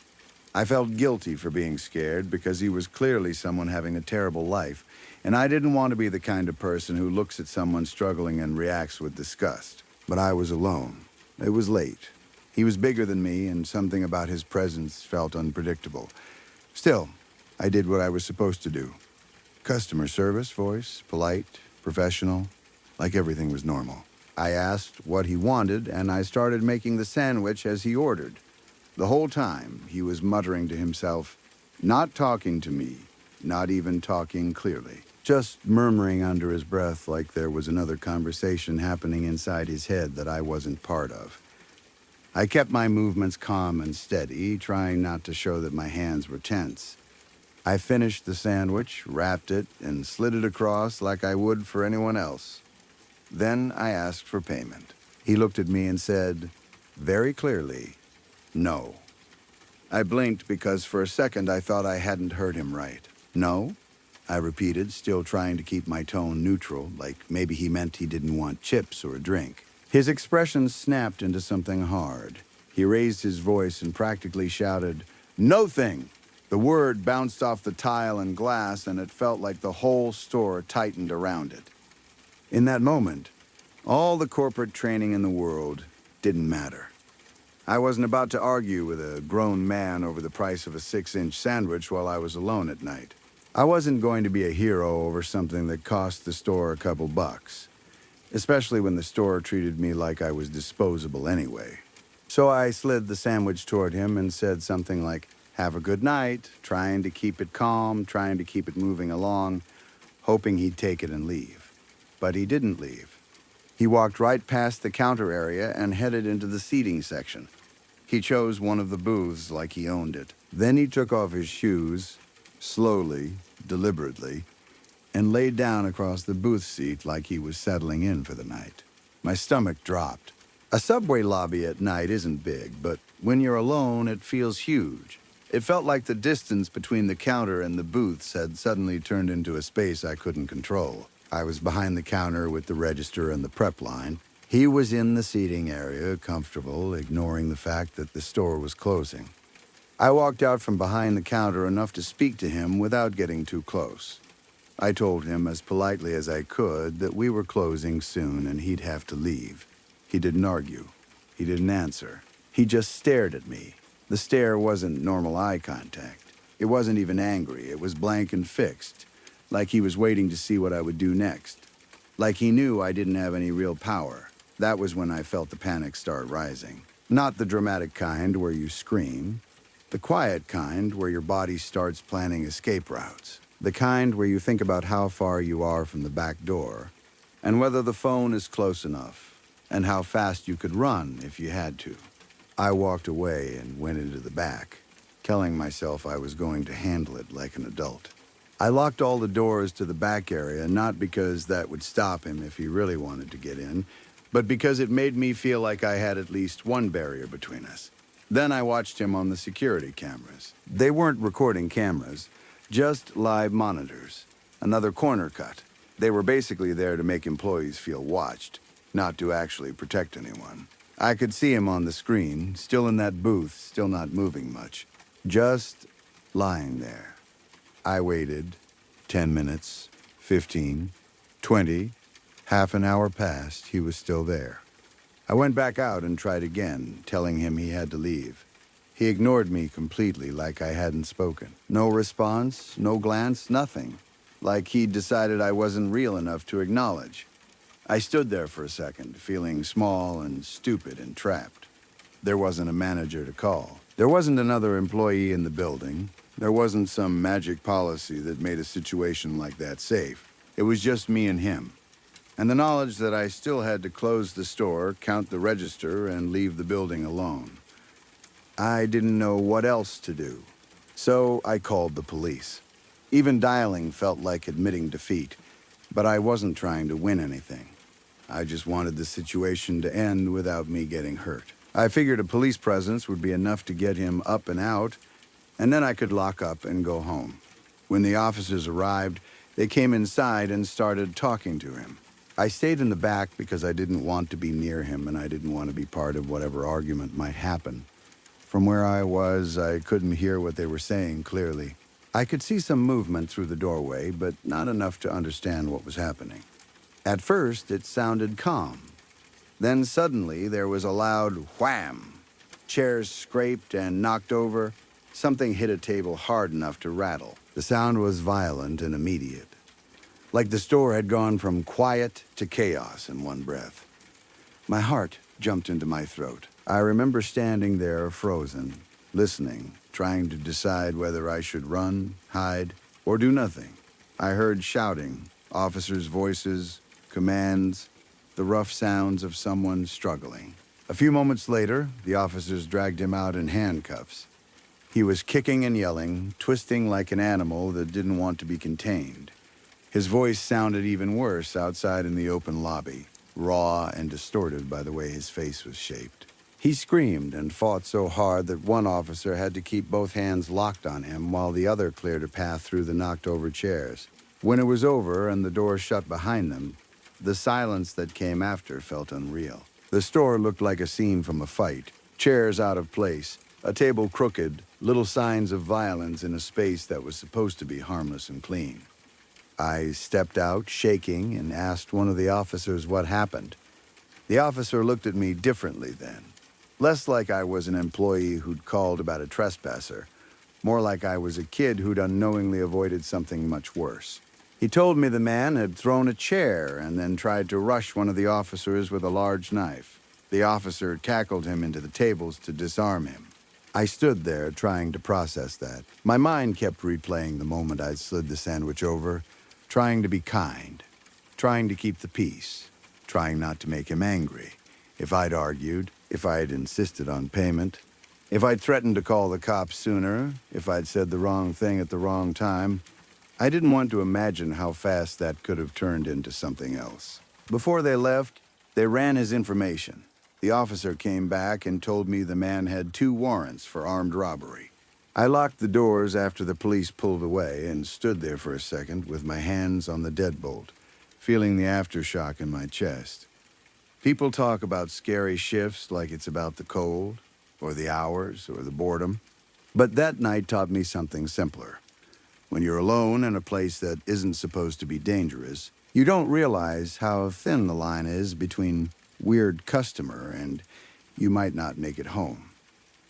I felt guilty for being scared because he was clearly someone having a terrible life, and I didn't want to be the kind of person who looks at someone struggling and reacts with disgust. But I was alone. It was late. He was bigger than me, and something about his presence felt unpredictable. Still, I did what I was supposed to do. Customer service voice, polite, professional, like everything was normal. I asked what he wanted, and I started making the sandwich as he ordered. The whole time, he was muttering to himself, not talking to me, not even talking clearly, just murmuring under his breath like there was another conversation happening inside his head that I wasn't part of. I kept my movements calm and steady, trying not to show that my hands were tense. I finished the sandwich, wrapped it, and slid it across like I would for anyone else. Then I asked for payment. He looked at me and said, very clearly, no. I blinked because for a second I thought I hadn't heard him right. No? I repeated, still trying to keep my tone neutral, like maybe he meant he didn't want chips or a drink. His expression snapped into something hard. He raised his voice and practically shouted, no thing! The word bounced off the tile and glass, and it felt like the whole store tightened around it. In that moment, all the corporate training in the world didn't matter. I wasn't about to argue with a grown man over the price of a 6-inch sandwich while I was alone at night. I wasn't going to be a hero over something that cost the store a couple bucks, especially when the store treated me like I was disposable anyway. So I slid the sandwich toward him and said something like, have a good night, trying to keep it calm, trying to keep it moving along, hoping he'd take it and leave. But he didn't leave. He walked right past the counter area and headed into the seating section. He chose one of the booths like he owned it. Then he took off his shoes, slowly, deliberately, and laid down across the booth seat like he was settling in for the night. My stomach dropped. A subway lobby at night isn't big, but when you're alone, it feels huge. It felt like the distance between the counter and the booths had suddenly turned into a space I couldn't control. I was behind the counter with the register and the prep line. He was in the seating area, comfortable, ignoring the fact that the store was closing. I walked out from behind the counter enough to speak to him without getting too close. I told him as politely as I could that we were closing soon and he'd have to leave. He didn't argue. He didn't answer. He just stared at me. The stare wasn't normal eye contact. It wasn't even angry. It was blank and fixed, like he was waiting to see what I would do next. Like he knew I didn't have any real power. That was when I felt the panic start rising. Not the dramatic kind where you scream. The quiet kind where your body starts planning escape routes. The kind where you think about how far you are from the back door, and whether the phone is close enough, and how fast you could run if you had to. I walked away and went into the back, telling myself I was going to handle it like an adult. I locked all the doors to the back area, not because that would stop him if he really wanted to get in, but because it made me feel like I had at least one barrier between us. Then I watched him on the security cameras. They weren't recording cameras, just live monitors. Another corner cut. They were basically there to make employees feel watched, not to actually protect anyone. I could see him on the screen, still in that booth, still not moving much, just lying there. I waited. 10 minutes, 15, 20, half an hour passed, he was still there. I went back out and tried again, telling him he had to leave. He ignored me completely, like I hadn't spoken. No response, no glance, nothing. Like he'd decided I wasn't real enough to acknowledge. I stood there for a second, feeling small and stupid and trapped. There wasn't a manager to call. There wasn't another employee in the building. There wasn't some magic policy that made a situation like that safe. It was just me and him. And the knowledge that I still had to close the store, count the register, and leave the building alone. I didn't know what else to do. So I called the police. Even dialing felt like admitting defeat, but I wasn't trying to win anything. I just wanted the situation to end without me getting hurt. I figured a police presence would be enough to get him up and out, and then I could lock up and go home. When the officers arrived, they came inside and started talking to him. I stayed in the back because I didn't want to be near him and I didn't want to be part of whatever argument might happen. From where I was, I couldn't hear what they were saying clearly. I could see some movement through the doorway, but not enough to understand what was happening. At first, it sounded calm. Then suddenly, there was a loud wham. Chairs scraped and knocked over. Something hit a table hard enough to rattle. The sound was violent and immediate. Like the store had gone from quiet to chaos in one breath. My heart jumped into my throat. I remember standing there frozen, listening, trying to decide whether I should run, hide, or do nothing. I heard shouting, officers' voices, commands, the rough sounds of someone struggling. A few moments later, the officers dragged him out in handcuffs. He was kicking and yelling, twisting like an animal that didn't want to be contained. His voice sounded even worse outside in the open lobby, raw and distorted by the way his face was shaped. He screamed and fought so hard that one officer had to keep both hands locked on him while the other cleared a path through the knocked-over chairs. When it was over and the door shut behind them, the silence that came after felt unreal. The store looked like a scene from a fight. Chairs out of place, a table crooked, little signs of violence in a space that was supposed to be harmless and clean. I stepped out, shaking, and asked one of the officers what happened. The officer looked at me differently then. Less like I was an employee who'd called about a trespasser, more like I was a kid who'd unknowingly avoided something much worse. He told me the man had thrown a chair and then tried to rush one of the officers with a large knife. The officer tackled him into the tables to disarm him. I stood there trying to process that. My mind kept replaying the moment I'd slid the sandwich over, trying to be kind, trying to keep the peace, trying not to make him angry. If I'd argued, if I'd insisted on payment, if I'd threatened to call the cops sooner, if I'd said the wrong thing at the wrong time, I didn't want to imagine how fast that could have turned into something else. Before they left, they ran his information. The officer came back and told me the man had 2 warrants for armed robbery. I locked the doors after the police pulled away and stood there for a second with my hands on the deadbolt, feeling the aftershock in my chest. People talk about scary shifts like it's about the cold, or the hours, or the boredom. But that night taught me something simpler. When you're alone in a place that isn't supposed to be dangerous, you don't realize how thin the line is between weird customer and you might not make it home.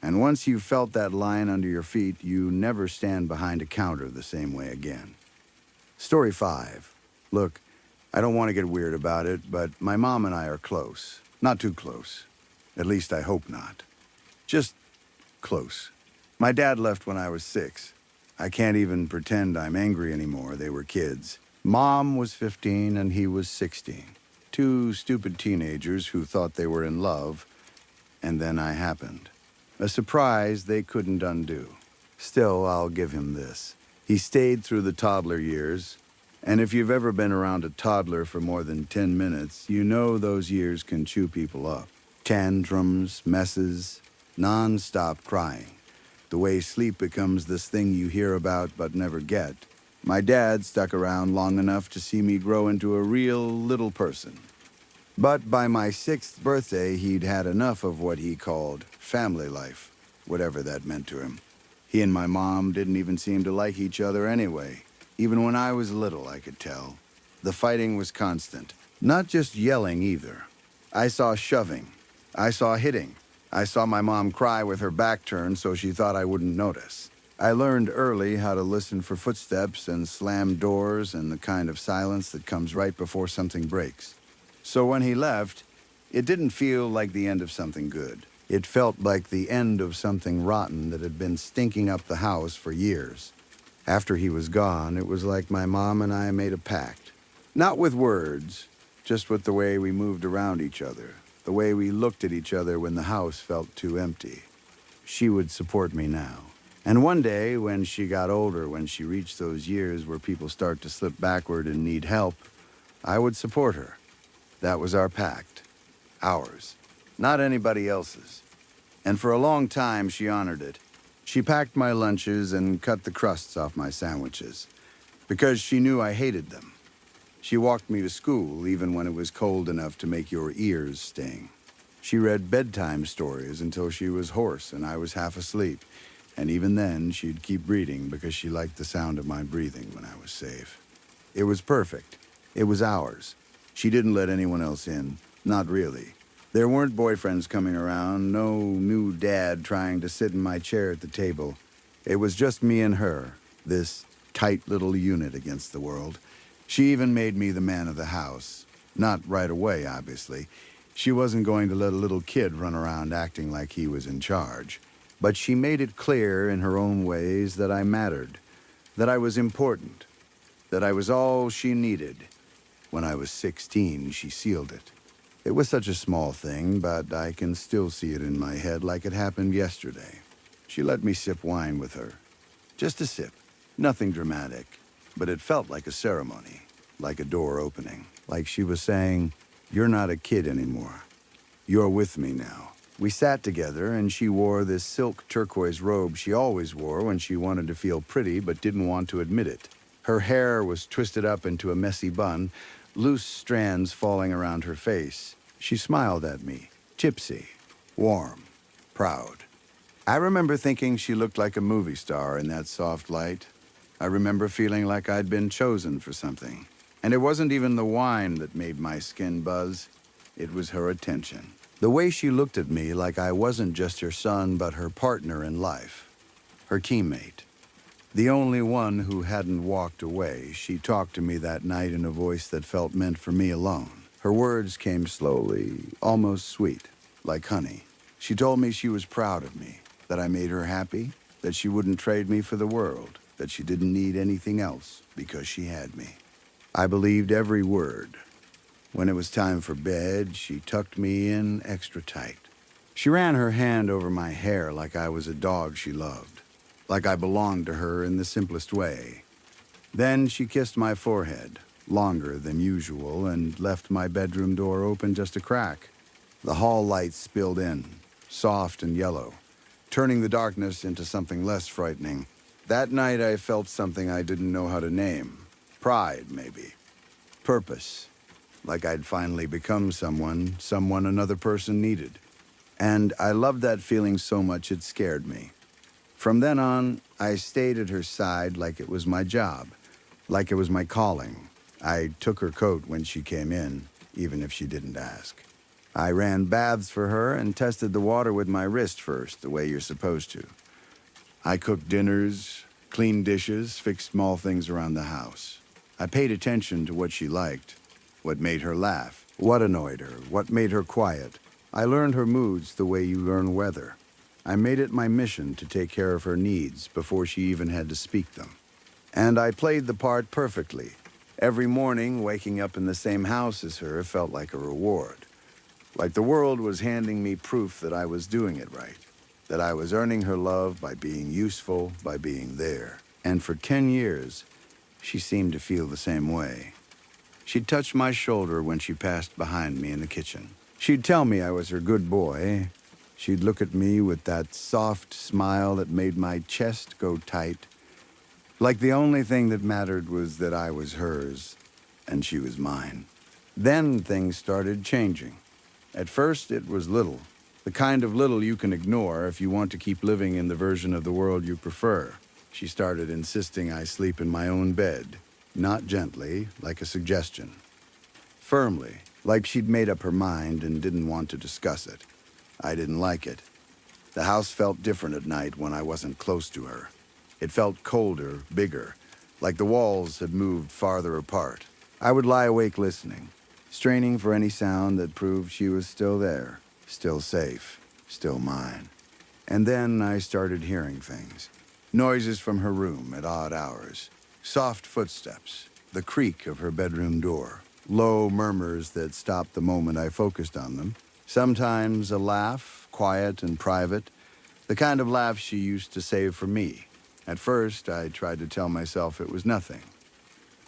And once you've felt that line under your feet, you never stand behind a counter the same way again. Story 5. Look, I don't want to get weird about it, but my mom and I are close. Not too close. At least I hope not. Just close. My dad left when I was 6. I can't even pretend I'm angry anymore. They were kids. Mom was 15 and he was 16. 2 stupid teenagers who thought they were in love, and then I happened. A surprise they couldn't undo. Still, I'll give him this. He stayed through the toddler years, and if you've ever been around a toddler for more than 10 minutes, you know those years can chew people up. Tantrums, messes, non-stop crying. The way sleep becomes this thing you hear about but never get. My dad stuck around long enough to see me grow into a real little person. But by my 6th birthday, he'd had enough of what he called family life, whatever that meant to him. He and my mom didn't even seem to like each other anyway. Even when I was little, I could tell. The fighting was constant. Not just yelling either. I saw shoving. I saw hitting. I saw my mom cry with her back turned so she thought I wouldn't notice. I learned early how to listen for footsteps and slam doors and the kind of silence that comes right before something breaks. So when he left, it didn't feel like the end of something good. It felt like the end of something rotten that had been stinking up the house for years. After he was gone, it was like my mom and I made a pact. Not with words, just with the way we moved around each other. The way we looked at each other when the house felt too empty. She would support me now. And one day, when she got older, when she reached those years where people start to slip backward and need help, I would support her. That was our pact. Ours. Not anybody else's. And for a long time, she honored it. She packed my lunches and cut the crusts off my sandwiches, because she knew I hated them. She walked me to school even when it was cold enough to make your ears sting. She read bedtime stories until she was hoarse and I was half asleep, and even then she'd keep reading because she liked the sound of my breathing when I was safe. It was perfect. It was ours. She didn't let anyone else in. Not really. There weren't boyfriends coming around, no new dad trying to sit in my chair at the table. It was just me and her, this tight little unit against the world. She even made me the man of the house. Not right away, obviously. She wasn't going to let a little kid run around acting like he was in charge. But she made it clear in her own ways that I mattered, that I was important, that I was all she needed. When I was 16, she sealed it. It was such a small thing, but I can still see it in my head like it happened yesterday. She let me sip wine with her. Just a sip. Nothing dramatic. But it felt like a ceremony, like a door opening. Like she was saying, "You're not a kid anymore. You're with me now." We sat together, and she wore this silk turquoise robe she always wore when she wanted to feel pretty but didn't want to admit it. Her hair was twisted up into a messy bun, loose strands falling around her face. She smiled at me, tipsy, warm, proud. I remember thinking she looked like a movie star in that soft light. I remember feeling like I'd been chosen for something. And it wasn't even the wine that made my skin buzz. It was her attention. The way she looked at me like I wasn't just her son, but her partner in life, her teammate. The only one who hadn't walked away. She talked to me that night in a voice that felt meant for me alone. Her words came slowly, almost sweet, like honey. She told me she was proud of me, that I made her happy, that she wouldn't trade me for the world, that she didn't need anything else because she had me. I believed every word. When it was time for bed, she tucked me in extra tight. She ran her hand over my hair like I was a dog she loved, like I belonged to her in the simplest way. Then she kissed my forehead, longer than usual, and left my bedroom door open just a crack. The hall lights spilled in, soft and yellow, turning the darkness into something less frightening. That night I felt something I didn't know how to name. Pride, maybe. Purpose. Like I'd finally become someone another person needed. And I loved that feeling so much it scared me. From then on, I stayed at her side like it was my job, like it was my calling. I took her coat when she came in, even if she didn't ask. I ran baths for her and tested the water with my wrist first, the way you're supposed to. I cooked dinners, cleaned dishes, fixed small things around the house. I paid attention to what she liked, what made her laugh, what annoyed her, what made her quiet. I learned her moods the way you learn weather. I made it my mission to take care of her needs before she even had to speak them. And I played the part perfectly. Every morning, waking up in the same house as her felt like a reward. Like the world was handing me proof that I was doing it right, that I was earning her love by being useful, by being there. And for 10 years, she seemed to feel the same way. She'd touch my shoulder when she passed behind me in the kitchen. She'd tell me I was her good boy. She'd look at me with that soft smile that made my chest go tight. Like the only thing that mattered was that I was hers, and she was mine. Then things started changing. At first, it was little. The kind of little you can ignore if you want to keep living in the version of the world you prefer. She started insisting I sleep in my own bed. Not gently, like a suggestion. Firmly, like she'd made up her mind and didn't want to discuss it. I didn't like it. The house felt different at night when I wasn't close to her. It felt colder, bigger, like the walls had moved farther apart. I would lie awake listening, straining for any sound that proved she was still there, still safe, still mine. And then I started hearing things. Noises from her room at odd hours. Soft footsteps, the creak of her bedroom door, low murmurs that stopped the moment I focused on them. Sometimes a laugh, quiet and private, the kind of laugh she used to save for me. At first, I tried to tell myself it was nothing.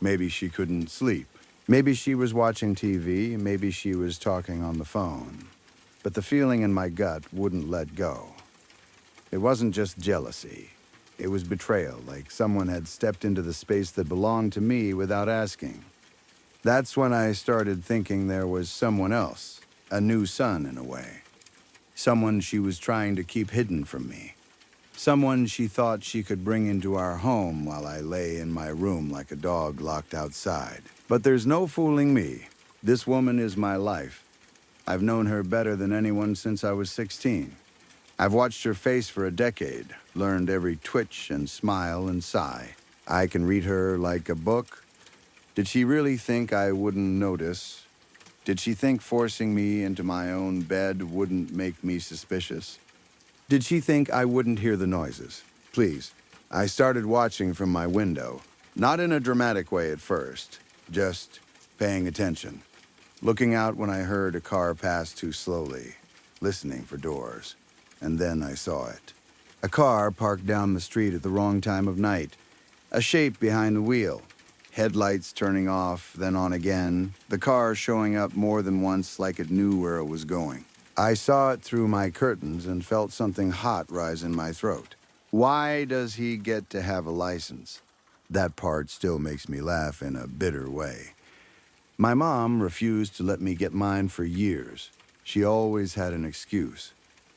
Maybe she couldn't sleep. Maybe she was watching TV, maybe she was talking on the phone. But the feeling in my gut wouldn't let go. It wasn't just jealousy. It was betrayal, like someone had stepped into the space that belonged to me without asking. That's when I started thinking there was someone else, a new son in a way. Someone she was trying to keep hidden from me. Someone she thought she could bring into our home while I lay in my room like a dog locked outside. But there's no fooling me. This woman is my life. I've known her better than anyone since I was 16. I've watched her face for a decade, learned every twitch and smile and sigh. I can read her like a book. Did she really think I wouldn't notice? Did she think forcing me into my own bed wouldn't make me suspicious? Did she think I wouldn't hear the noises? Please. I started watching from my window, not in a dramatic way at first, just paying attention. Looking out when I heard a car pass too slowly, listening for doors. And then I saw it. A car parked down the street at the wrong time of night. A shape behind the wheel. Headlights turning off, then on again. The car showing up more than once like it knew where it was going. I saw it through my curtains and felt something hot rise in my throat. Why does he get to have a license? That part still makes me laugh in a bitter way. My mom refused to let me get mine for years. She always had an excuse.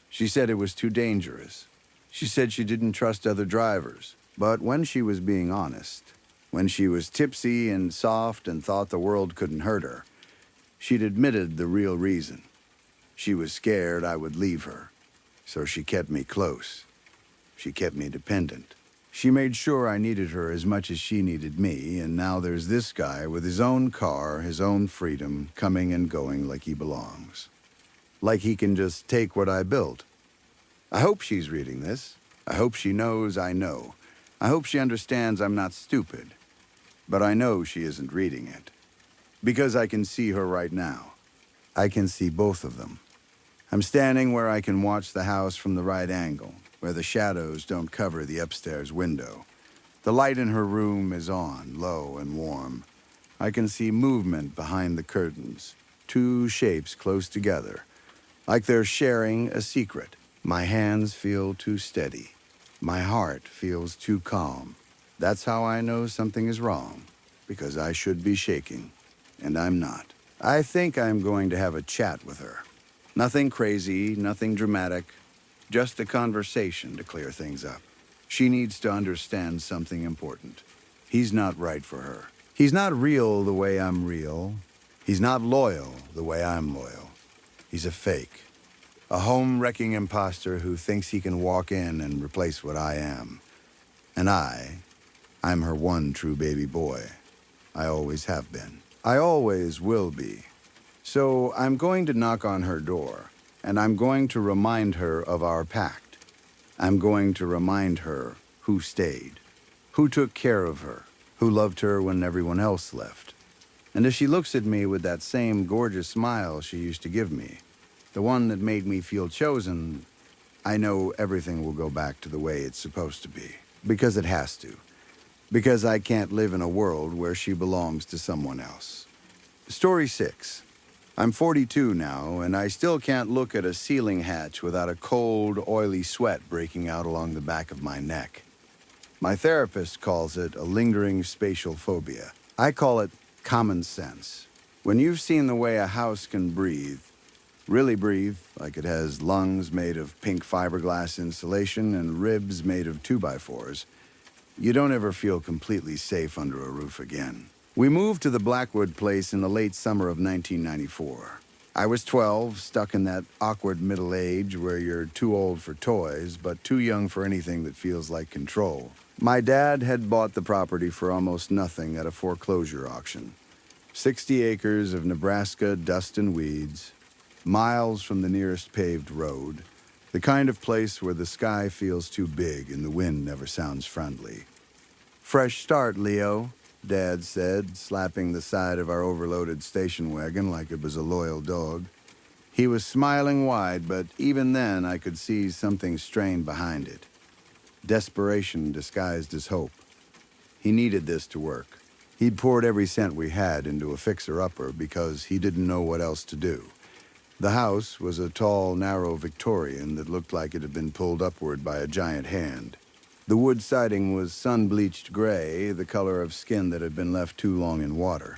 She said it was too dangerous. She said she didn't trust other drivers. But when she was being honest, when she was tipsy and soft and thought the world couldn't hurt her, she'd admitted the real reason. She was scared I would leave her, so she kept me close. She kept me dependent. She made sure I needed her as much as she needed me, and now there's this guy with his own car, his own freedom, coming and going like he belongs. Like he can just take what I built. I hope she's reading this. I hope she knows I know. I hope she understands I'm not stupid. But I know she isn't reading it. Because I can see her right now. I can see both of them. I'm standing where I can watch the house from the right angle, where the shadows don't cover the upstairs window. The light in her room is on, low and warm. I can see movement behind the curtains, two shapes close together, like they're sharing a secret. My hands feel too steady. My heart feels too calm. That's how I know something is wrong, because I should be shaking, and I'm not. I think I'm going to have a chat with her. Nothing crazy, nothing dramatic, just a conversation to clear things up. She needs to understand something important. He's not right for her. He's not real the way I'm real. He's not loyal the way I'm loyal. He's a fake. A home-wrecking imposter who thinks he can walk in and replace what I am. And I'm her one true baby boy. I always have been. I always will be. So I'm going to knock on her door, and I'm going to remind her of our pact. I'm going to remind her who stayed, who took care of her, who loved her when everyone else left. And if she looks at me with that same gorgeous smile she used to give me, the one that made me feel chosen, I know everything will go back to the way it's supposed to be. Because it has to. Because I can't live in a world where she belongs to someone else. Story 6. I'm 42 now, and I still can't look at a ceiling hatch without a cold, oily sweat breaking out along the back of my neck. My therapist calls it a lingering spatial phobia. I call it common sense. When you've seen the way a house can breathe, really breathe, like it has lungs made of pink fiberglass insulation and ribs made of 2x4s, you don't ever feel completely safe under a roof again. We moved to the Blackwood place in the late summer of 1994. I was 12, stuck in that awkward middle age where you're too old for toys, but too young for anything that feels like control. My dad had bought the property for almost nothing at a foreclosure auction. 60 acres of Nebraska dust and weeds, miles from the nearest paved road, the kind of place where the sky feels too big and the wind never sounds friendly. Fresh start, Leo, Dad said, slapping the side of our overloaded station wagon like it was a loyal dog. He was smiling wide, but even then I could see something strained behind it. Desperation disguised as hope. He needed this to work. He'd poured every cent we had into a fixer-upper because he didn't know what else to do. The house was a tall, narrow Victorian that looked like it had been pulled upward by a giant hand. The wood siding was sun-bleached gray, the color of skin that had been left too long in water.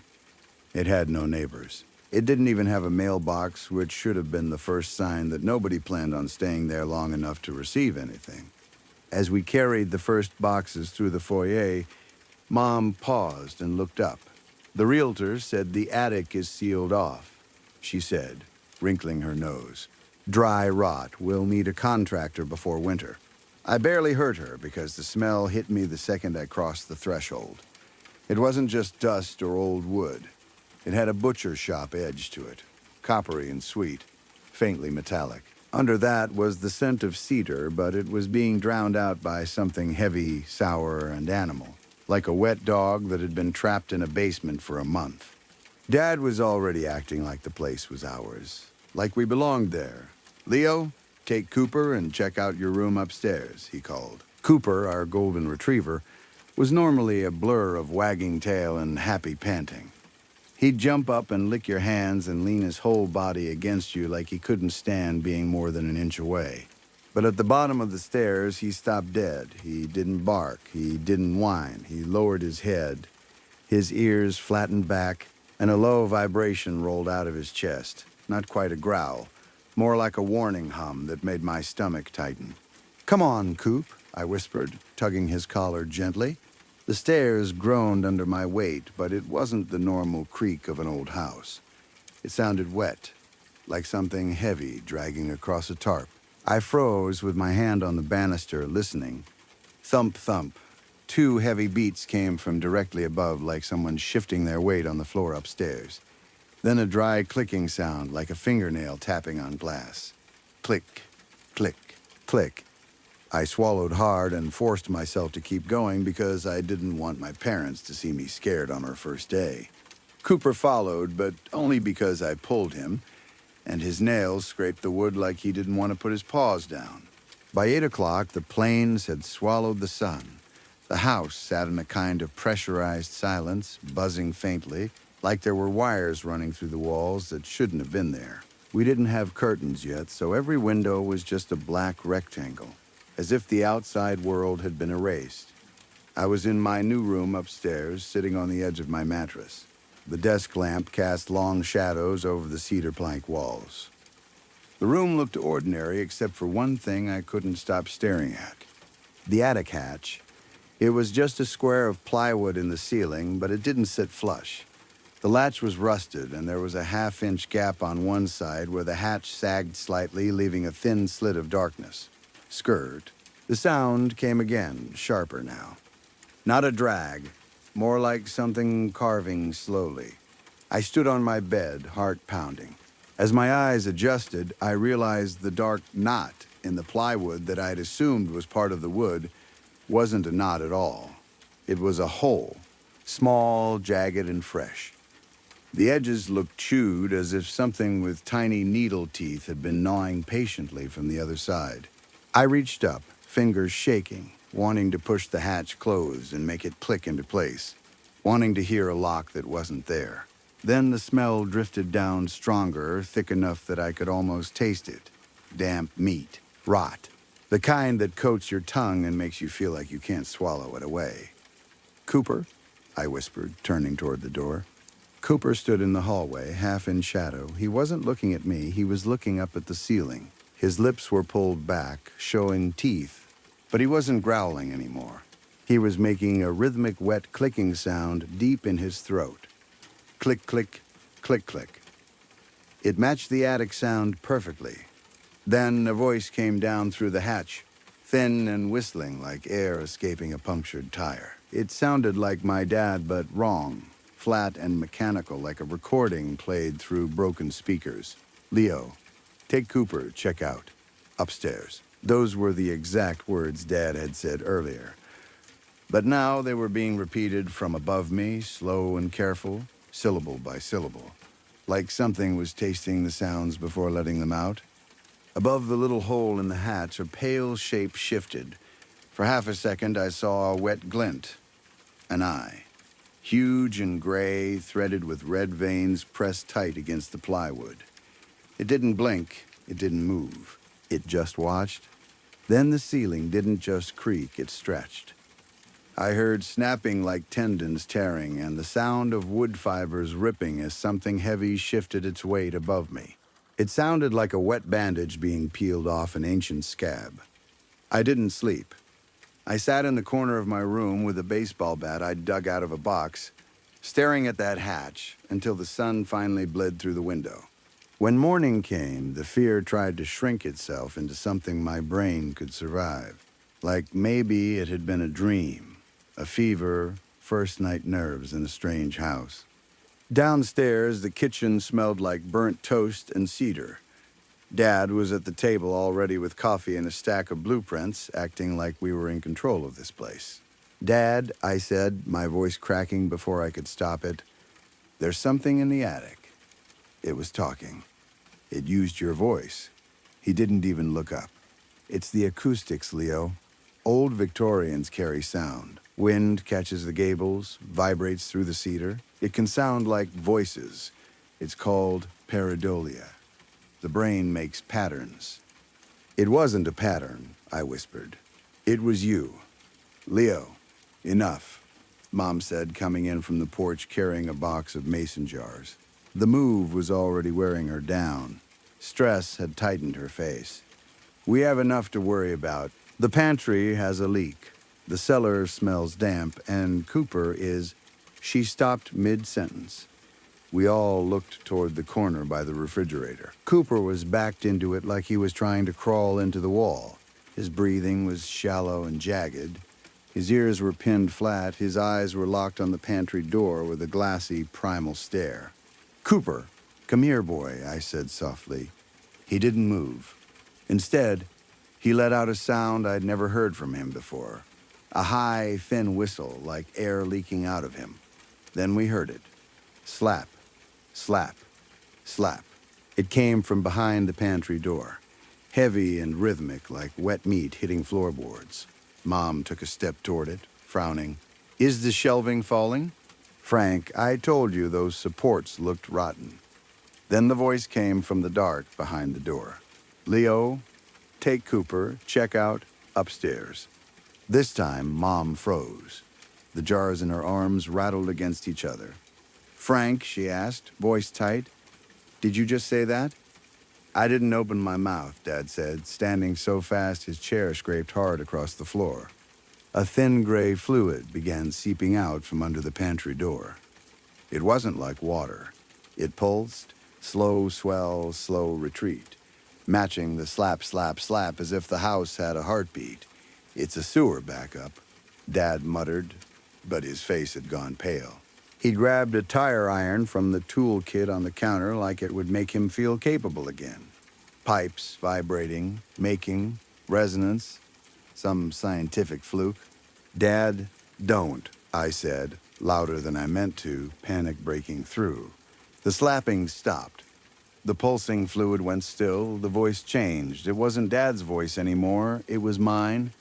It had no neighbors. It didn't even have a mailbox, which should have been the first sign that nobody planned on staying there long enough to receive anything. As we carried the first boxes through the foyer, Mom paused and looked up. "The realtor said the attic is sealed off," she said, wrinkling her nose. "Dry rot. We'll need a contractor before winter." I barely heard her because the smell hit me the second I crossed the threshold. It wasn't just dust or old wood. It had a butcher shop edge to it, coppery and sweet, faintly metallic. Under that was the scent of cedar, but it was being drowned out by something heavy, sour, and animal, like a wet dog that had been trapped in a basement for a month. Dad was already acting like the place was ours, like we belonged there. "Leo, take Cooper and check out your room upstairs," he called. Cooper, our golden retriever, was normally a blur of wagging tail and happy panting. He'd jump up and lick your hands and lean his whole body against you like he couldn't stand being more than an inch away. But at the bottom of the stairs, he stopped dead. He didn't bark. He didn't whine. He lowered his head. His ears flattened back, and a low vibration rolled out of his chest. Not quite a growl, more like a warning hum that made my stomach tighten. "Come on, Coop," I whispered, tugging his collar gently. The stairs groaned under my weight, but it wasn't the normal creak of an old house. It sounded wet, like something heavy dragging across a tarp. I froze with my hand on the banister, listening. Thump, thump. 2 heavy beats came from directly above, like someone shifting their weight on the floor upstairs. Then a dry clicking sound, like a fingernail tapping on glass. Click, click, click. I swallowed hard and forced myself to keep going because I didn't want my parents to see me scared on our first day. Cooper followed, but only because I pulled him, and his nails scraped the wood like he didn't want to put his paws down. By 8 o'clock, the plains had swallowed the sun. The house sat in a kind of pressurized silence, buzzing faintly, like there were wires running through the walls that shouldn't have been there. We didn't have curtains yet, so every window was just a black rectangle, as if the outside world had been erased. I was in my new room upstairs, sitting on the edge of my mattress. The desk lamp cast long shadows over the cedar plank walls. The room looked ordinary except for one thing I couldn't stop staring at. The attic hatch. It was just a square of plywood in the ceiling, but it didn't sit flush. The latch was rusted, and there was a half-inch gap on one side where the hatch sagged slightly, leaving a thin slit of darkness. Skirt. The sound came again, sharper now. Not a drag, more like something carving slowly. I stood on my bed, heart pounding. As my eyes adjusted, I realized the dark knot in the plywood that I'd assumed was part of the wood wasn't a knot at all. It was a hole, small, jagged, and fresh. The edges looked chewed, as if something with tiny needle teeth had been gnawing patiently from the other side. I reached up, fingers shaking, wanting to push the hatch closed and make it click into place, wanting to hear a lock that wasn't there. Then the smell drifted down stronger, thick enough that I could almost taste it. Damp meat, rot, the kind that coats your tongue and makes you feel like you can't swallow it away. "Cooper?" I whispered, turning toward the door. Cooper stood in the hallway, half in shadow. He wasn't looking at me, he was looking up at the ceiling. His lips were pulled back, showing teeth, but he wasn't growling anymore. He was making a rhythmic, wet clicking sound deep in his throat. Click, click, click, click. It matched the attic sound perfectly. Then a voice came down through the hatch, thin and whistling like air escaping a punctured tire. It sounded like my dad, but wrong, flat and mechanical, like a recording played through broken speakers. "Leo, take Cooper, check out. Upstairs." Those were the exact words Dad had said earlier. But now they were being repeated from above me, slow and careful, syllable by syllable, like something was tasting the sounds before letting them out. Above the little hole in the hatch, a pale shape shifted. For half a second, I saw a wet glint. An eye. Huge and gray, threaded with red veins pressed tight against the plywood. It didn't blink. It didn't move. It just watched. Then the ceiling didn't just creak, it stretched. I heard snapping like tendons tearing and the sound of wood fibers ripping as something heavy shifted its weight above me. It sounded like a wet bandage being peeled off an ancient scab. I didn't sleep. I sat in the corner of my room with a baseball bat I'd dug out of a box, staring at that hatch until the sun finally bled through the window. When morning came, the fear tried to shrink itself into something my brain could survive. Like maybe it had been a dream, a fever, first-night nerves in a strange house. Downstairs, the kitchen smelled like burnt toast and cedar. Dad was at the table already with coffee and a stack of blueprints, acting like we were in control of this place. "Dad," I said, my voice cracking before I could stop it, "there's something in the attic." It was talking. It used your voice. He didn't even look up. "It's the acoustics, Leo. Old Victorians carry sound. Wind catches the gables, vibrates through the cedar. It can sound like voices. It's called pareidolia. The brain makes patterns." "It wasn't a pattern," I whispered. "It was you. Leo, enough," Mom said, coming in from the porch carrying a box of mason jars. The move was already wearing her down. Stress had tightened her face. "We have enough to worry about. The pantry has a leak. The cellar smells damp, and Cooper is—" She stopped mid-sentence. We all looked toward the corner by the refrigerator. Cooper was backed into it like he was trying to crawl into the wall. His breathing was shallow and jagged. His ears were pinned flat. His eyes were locked on the pantry door with a glassy, primal stare. "Cooper, come here, boy," I said softly. He didn't move. Instead, he let out a sound I'd never heard from him before. A high, thin whistle, like air leaking out of him. Then we heard it. Slap. Slap, slap. It came from behind the pantry door, heavy and rhythmic like wet meat hitting floorboards. Mom took a step toward it, frowning. "Is the shelving falling?" "Frank, I told you those supports looked rotten." Then the voice came from the dark behind the door. "Leo, take Cooper, check out, upstairs." This time, Mom froze. The jars in her arms rattled against each other. "Frank," she asked, voice tight, "did you just say that?" "I didn't open my mouth," Dad said, standing so fast his chair scraped hard across the floor. A thin gray fluid began seeping out from under the pantry door. It wasn't like water. It pulsed, slow swell, slow retreat, matching the slap, slap, slap as if the house had a heartbeat. "It's a sewer backup," Dad muttered, but his face had gone pale. He grabbed a tire iron from the tool kit on the counter like it would make him feel capable again. Pipes vibrating, making, resonance, some scientific fluke. "Dad, don't," I said, louder than I meant to, panic breaking through. The slapping stopped. The pulsing fluid went still, the voice changed. It wasn't Dad's voice anymore, it was mine.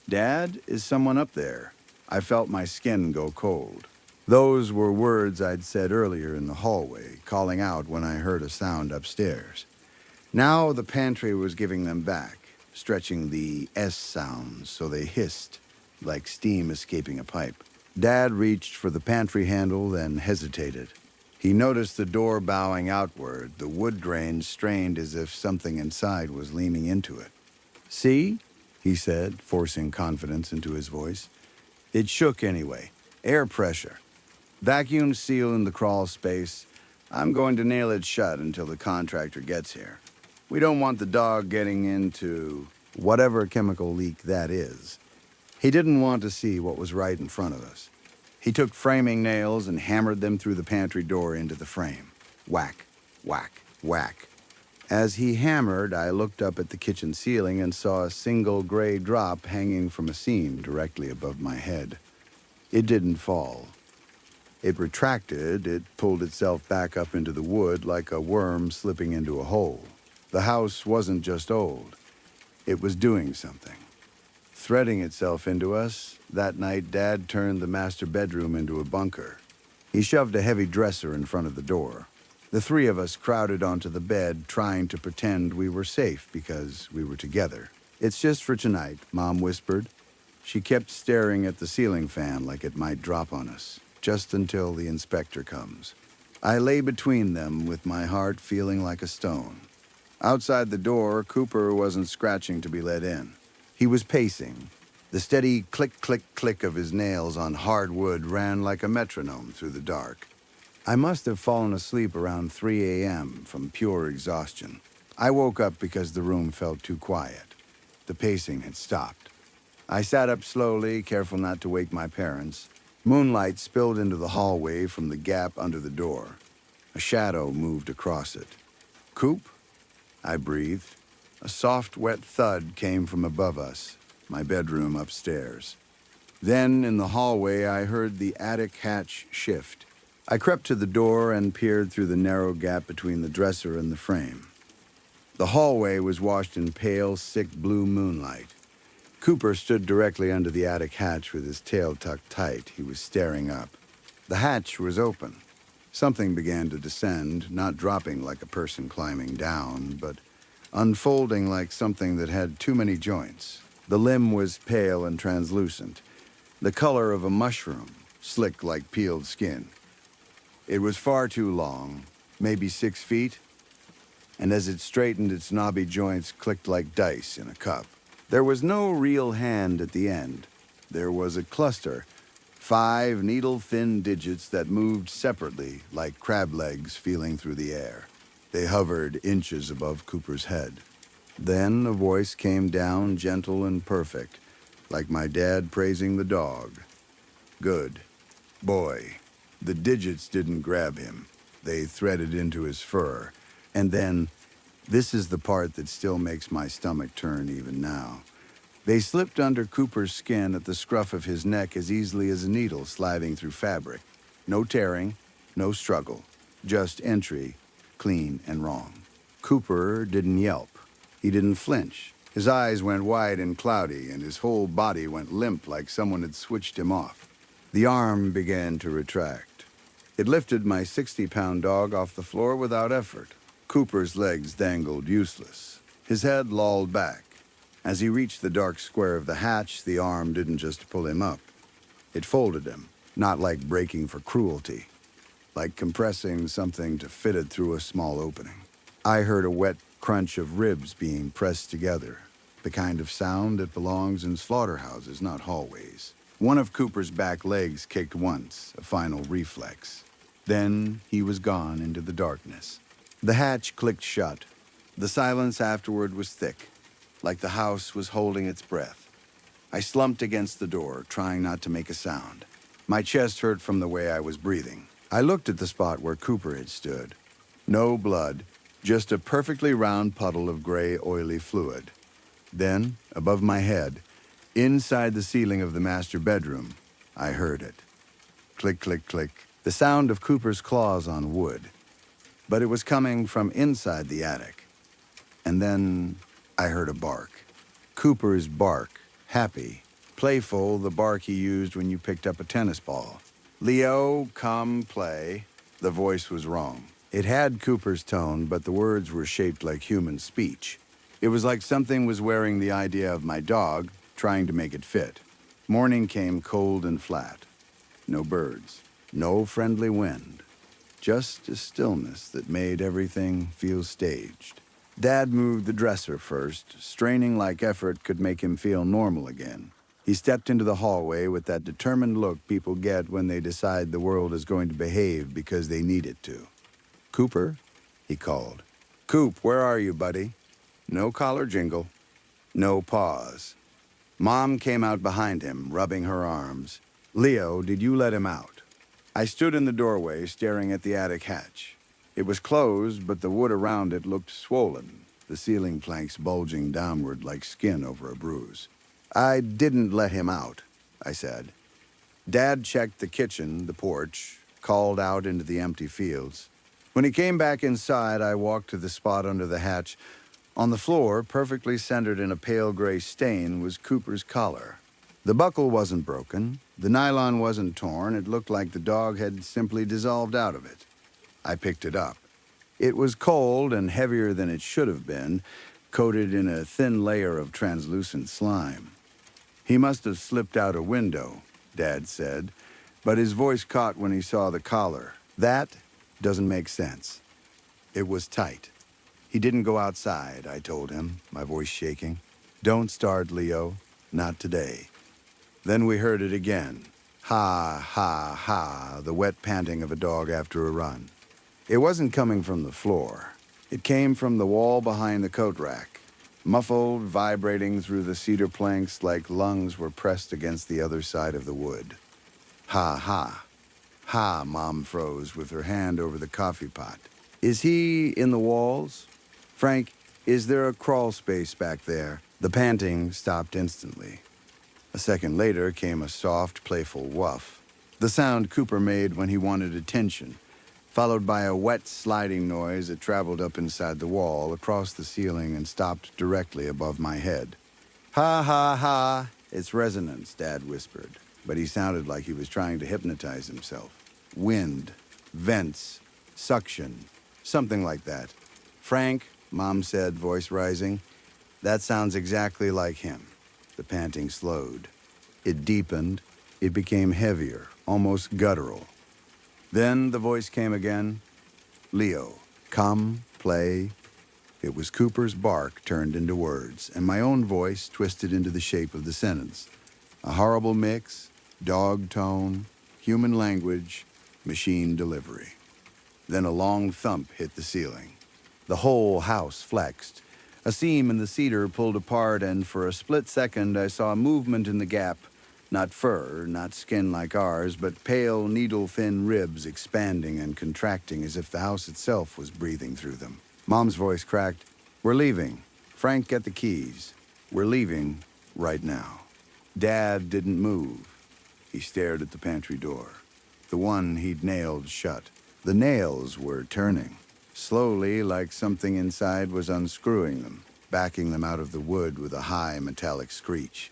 "Dad, is someone up there?" I felt my skin go cold. Those were words I'd said earlier in the hallway, calling out when I heard a sound upstairs. Now the pantry was giving them back, stretching the S sounds so they hissed, like steam escaping a pipe. Dad reached for the pantry handle, then hesitated. He noticed the door bowing outward, the wood grain strained as if something inside was leaning into it. "See?" he said, forcing confidence into his voice. "It shook anyway. Air pressure. Vacuum seal in the crawl space. I'm going to nail it shut until the contractor gets here. We don't want the dog getting into whatever chemical leak that is." He didn't want to see what was right in front of us. He took framing nails and hammered them through the pantry door into the frame. Whack, whack, whack. As he hammered, I looked up at the kitchen ceiling and saw a single gray drop hanging from a seam directly above my head. It didn't fall. It retracted, it pulled itself back up into the wood like a worm slipping into a hole. The house wasn't just old. It was doing something. Threading itself into us, that night Dad turned the master bedroom into a bunker. He shoved a heavy dresser in front of the door. The three of us crowded onto the bed, trying to pretend we were safe because we were together. "It's just for tonight," Mom whispered. She kept staring at the ceiling fan like it might drop on us, just until the inspector comes. I lay between them with my heart feeling like a stone. Outside the door, Cooper wasn't scratching to be let in. He was pacing. The steady click, click, click of his nails on hard wood ran like a metronome through the dark. I must have fallen asleep around 3 a.m. from pure exhaustion. I woke up because the room felt too quiet. The pacing had stopped. I sat up slowly, careful not to wake my parents. Moonlight spilled into the hallway from the gap under the door. A shadow moved across it. "Coop?" I breathed. A soft, wet thud came from above us, my bedroom upstairs. Then, in the hallway, I heard the attic hatch shift. I crept to the door and peered through the narrow gap between the dresser and the frame. The hallway was washed in pale, sick blue moonlight. Cooper stood directly under the attic hatch with his tail tucked tight. He was staring up. The hatch was open. Something began to descend, not dropping like a person climbing down, but unfolding like something that had too many joints. The limb was pale and translucent, the color of a mushroom, slick like peeled skin. It was far too long, maybe 6 feet, and as it straightened, its knobby joints clicked like dice in a cup. There was no real hand at the end. There was a cluster, 5 needle-thin digits that moved separately like crab legs feeling through the air. They hovered inches above Cooper's head. Then a voice came down, gentle and perfect, like my dad praising the dog. "Good boy." The digits didn't grab him. They threaded into his fur. And then, this is the part that still makes my stomach turn even now. They slipped under Cooper's skin at the scruff of his neck as easily as a needle sliding through fabric. No tearing, no struggle, just entry, clean and wrong. Cooper didn't yelp. He didn't flinch. His eyes went wide and cloudy, and his whole body went limp like someone had switched him off. The arm began to retract. It lifted my 60-pound dog off the floor without effort. Cooper's legs dangled useless. His head lolled back. As he reached the dark square of the hatch, the arm didn't just pull him up. It folded him, not like breaking for cruelty, like compressing something to fit it through a small opening. I heard a wet crunch of ribs being pressed together, the kind of sound that belongs in slaughterhouses, not hallways. One of Cooper's back legs kicked once, a final reflex. Then he was gone into the darkness. The hatch clicked shut. The silence afterward was thick, like the house was holding its breath. I slumped against the door, trying not to make a sound. My chest hurt from the way I was breathing. I looked at the spot where Cooper had stood. No blood, just a perfectly round puddle of gray, oily fluid. Then, above my head, inside the ceiling of the master bedroom, I heard it. Click, click, click. The sound of Cooper's claws on wood. But it was coming from inside the attic. And then I heard a bark. Cooper's bark, happy, playful, the bark he used when you picked up a tennis ball. "Leo, come play." The voice was wrong. It had Cooper's tone, but the words were shaped like human speech. It was like something was wearing the idea of my dog, trying to make it fit. Morning came cold and flat. No birds. No friendly wind. Just a stillness that made everything feel staged. Dad moved the dresser first, straining like effort could make him feel normal again. He stepped into the hallway with that determined look people get when they decide the world is going to behave because they need it to. "Cooper?" he called. "Coop, where are you, buddy?" No collar jingle. No pause. Mom came out behind him, rubbing her arms. "Leo, did you let him out?" I stood in the doorway, staring at the attic hatch. It was closed, but the wood around it looked swollen, the ceiling planks bulging downward like skin over a bruise. "I didn't let him out," I said. Dad checked the kitchen, the porch, called out into the empty fields. When he came back inside, I walked to the spot under the hatch. On the floor, perfectly centered in a pale gray stain, was Cooper's collar. The buckle wasn't broken. The nylon wasn't torn. It looked like the dog had simply dissolved out of it. I picked it up. It was cold and heavier than it should have been, coated in a thin layer of translucent slime. He must have slipped out a window, Dad said, but his voice caught when he saw the collar. That doesn't make sense. It was tight. He didn't go outside, I told him, my voice shaking. Don't start, Leo. Not today. Then we heard it again. Ha, ha, ha, the wet panting of a dog after a run. It wasn't coming from the floor. It came from the wall behind the coat rack, muffled, vibrating through the cedar planks like lungs were pressed against the other side of the wood. Ha, ha. Ha, Mom froze with her hand over the coffee pot. Is he in the walls? Frank, is there a crawl space back there? The panting stopped instantly. A second later came a soft, playful woof, the sound Cooper made when he wanted attention, followed by a wet, sliding noise that traveled up inside the wall, across the ceiling, and stopped directly above my head. Ha, ha, ha. It's resonance, Dad whispered, but he sounded like he was trying to hypnotize himself. Wind, vents, suction, something like that. Frank, Mom said, voice rising, that sounds exactly like him. The panting slowed. It deepened. It became heavier, almost guttural. Then the voice came again. Leo, come, play. It was Cooper's bark turned into words, and my own voice twisted into the shape of the sentence. A horrible mix, dog tone, human language, machine delivery. Then a long thump hit the ceiling. The whole house flexed. A seam in the cedar pulled apart, and for a split second I saw movement in the gap. Not fur, not skin like ours, but pale, needle-thin ribs expanding and contracting as if the house itself was breathing through them. Mom's voice cracked. We're leaving. Frank, get the keys. We're leaving right now. Dad didn't move. He stared at the pantry door, the one he'd nailed shut. The nails were turning. Slowly, like something inside was unscrewing them, backing them out of the wood with a high metallic screech.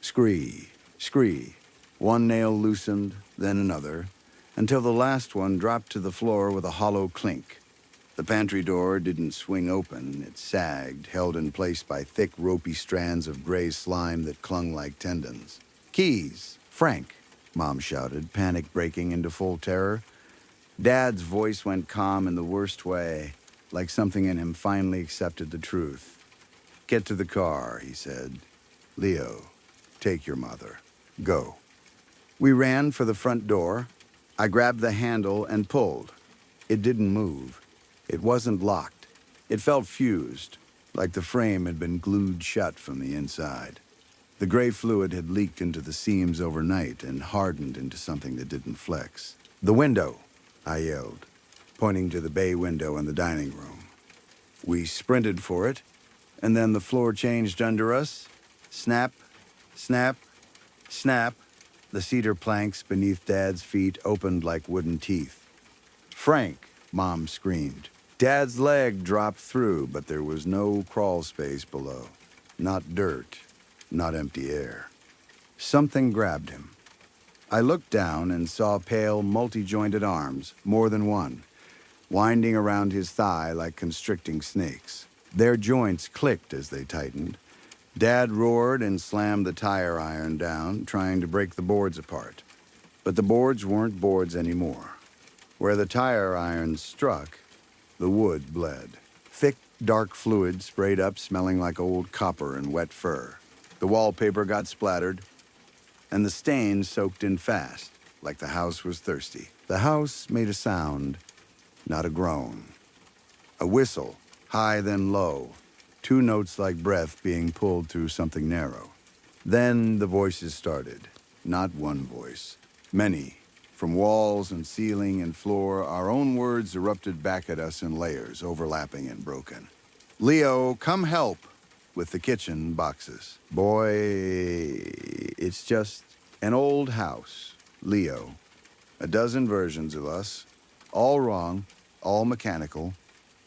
Scree, scree. One nail loosened, then another, until the last one dropped to the floor with a hollow clink. The pantry door didn't swing open. It sagged, held in place by thick, ropey strands of gray slime that clung like tendons. Keys! Frank! Mom shouted, panic breaking into full terror. Dad's voice went calm in the worst way, like something in him finally accepted the truth. Get to the car, he said. Leo, take your mother. Go. We ran for the front door. I grabbed the handle and pulled. It didn't move. It wasn't locked. It felt fused, like the frame had been glued shut from the inside. The gray fluid had leaked into the seams overnight and hardened into something that didn't flex. The window! I yelled, pointing to the bay window in the dining room. We sprinted for it, and then the floor changed under us. Snap, snap, snap. The cedar planks beneath Dad's feet opened like wooden teeth. Frank, Mom screamed. Dad's leg dropped through, but there was no crawl space below. Not dirt, not empty air. Something grabbed him. I looked down and saw pale, multi-jointed arms, more than one, winding around his thigh like constricting snakes. Their joints clicked as they tightened. Dad roared and slammed the tire iron down, trying to break the boards apart. But the boards weren't boards anymore. Where the tire irons struck, the wood bled. Thick, dark fluid sprayed up, smelling like old copper and wet fur. The wallpaper got splattered, and the stains soaked in fast, like the house was thirsty. The house made a sound, not a groan. A whistle, high then low, 2 notes like breath being pulled through something narrow. Then the voices started, not one voice, many. From walls and ceiling and floor, our own words erupted back at us in layers, overlapping and broken. Leo, come help! With the kitchen boxes. Boy, it's just an old house. Leo. A dozen versions of us. All wrong, all mechanical,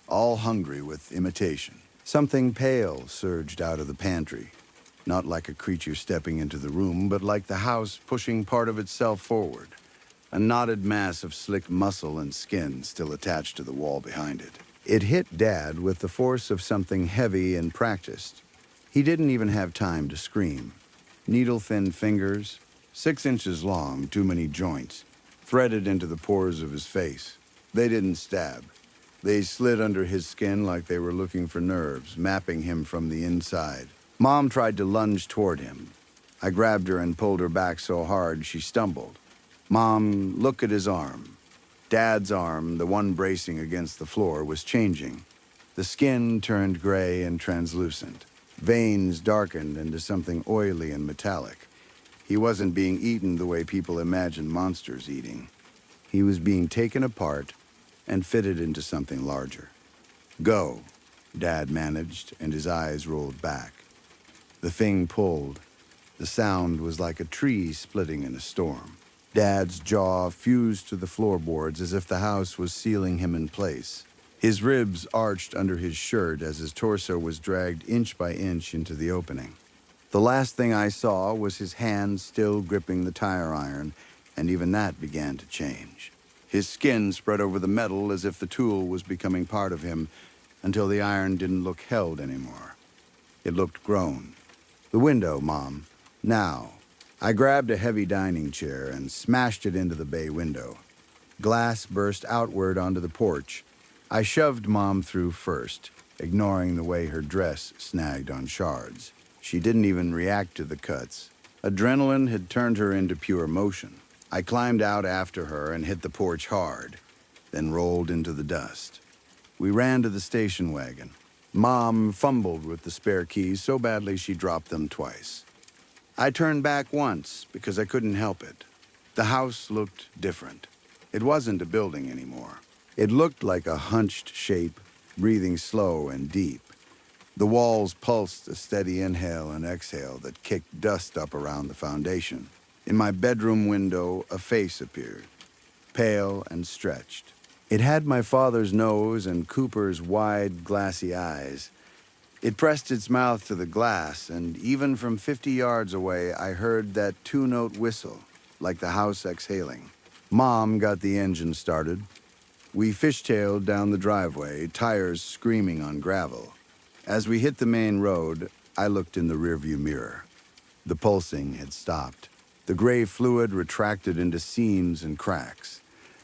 all hungry with imitation. Something pale surged out of the pantry. Not like a creature stepping into the room, but like the house pushing part of itself forward. a knotted mass of slick muscle and skin still attached to the wall behind it. It hit Dad with the force of something heavy and practiced. He didn't even have time to scream. Needle-thin fingers, 6 inches long, too many joints, threaded into the pores of his face. They didn't stab. They slid under his skin like they were looking for nerves, mapping him from the inside. Mom tried to lunge toward him. I grabbed her and pulled her back so hard she stumbled. Mom, look at his arm. Dad's arm, the one bracing against the floor, was changing. The skin turned gray and translucent. Veins darkened into something oily and metallic. He wasn't being eaten the way people imagine monsters eating. He was being taken apart and fitted into something larger. Go, Dad managed, and his eyes rolled back. The thing pulled. The sound was like a tree splitting in a storm. Dad's jaw fused to the floorboards as if the house was sealing him in place. His ribs arched under his shirt as his torso was dragged inch by inch into the opening. The last thing I saw was his hand still gripping the tire iron, and even that began to change. His skin spread over the metal as if the tool was becoming part of him until the iron didn't look held anymore. It looked grown. The window, Mom. Now. I grabbed a heavy dining chair and smashed it into the bay window. Glass burst outward onto the porch. I shoved Mom through first, ignoring the way her dress snagged on shards. She didn't even react to the cuts. Adrenaline had turned her into pure motion. I climbed out after her and hit the porch hard, then rolled into the dust. We ran to the station wagon. Mom fumbled with the spare keys so badly she dropped them twice. I turned back once because I couldn't help it. The house looked different. It wasn't a building anymore. It looked like a hunched shape, breathing slow and deep. The walls pulsed a steady inhale and exhale that kicked dust up around the foundation. In my bedroom window, a face appeared, pale and stretched. It had my father's nose and Cooper's wide, glassy eyes. It pressed its mouth to the glass, and even from 50 yards away, I heard that 2-note whistle, like the house exhaling. Mom got the engine started. We fishtailed down the driveway, tires screaming on gravel. As we hit the main road, I looked in the rearview mirror. The pulsing had stopped. The gray fluid retracted into seams and cracks.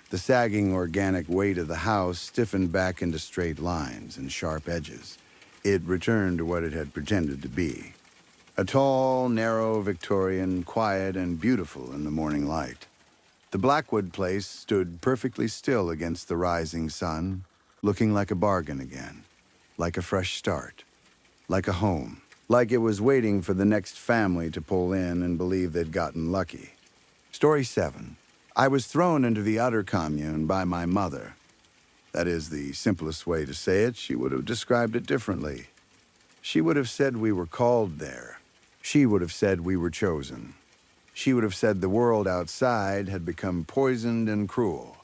The sagging organic weight of the house stiffened back into straight lines and sharp edges. It returned to what it had pretended to be. A tall, narrow Victorian, quiet and beautiful in the morning light. The Blackwood place stood perfectly still against the rising sun, looking like a bargain again, like a fresh start, like a home, like it was waiting for the next family to pull in and believe they'd gotten lucky. Story 7. I was thrown into the utter commune by my mother. That is the simplest way to say it. She would have described it differently. She would have said we were called there. She would have said we were chosen. She would have said the world outside had become poisoned and cruel,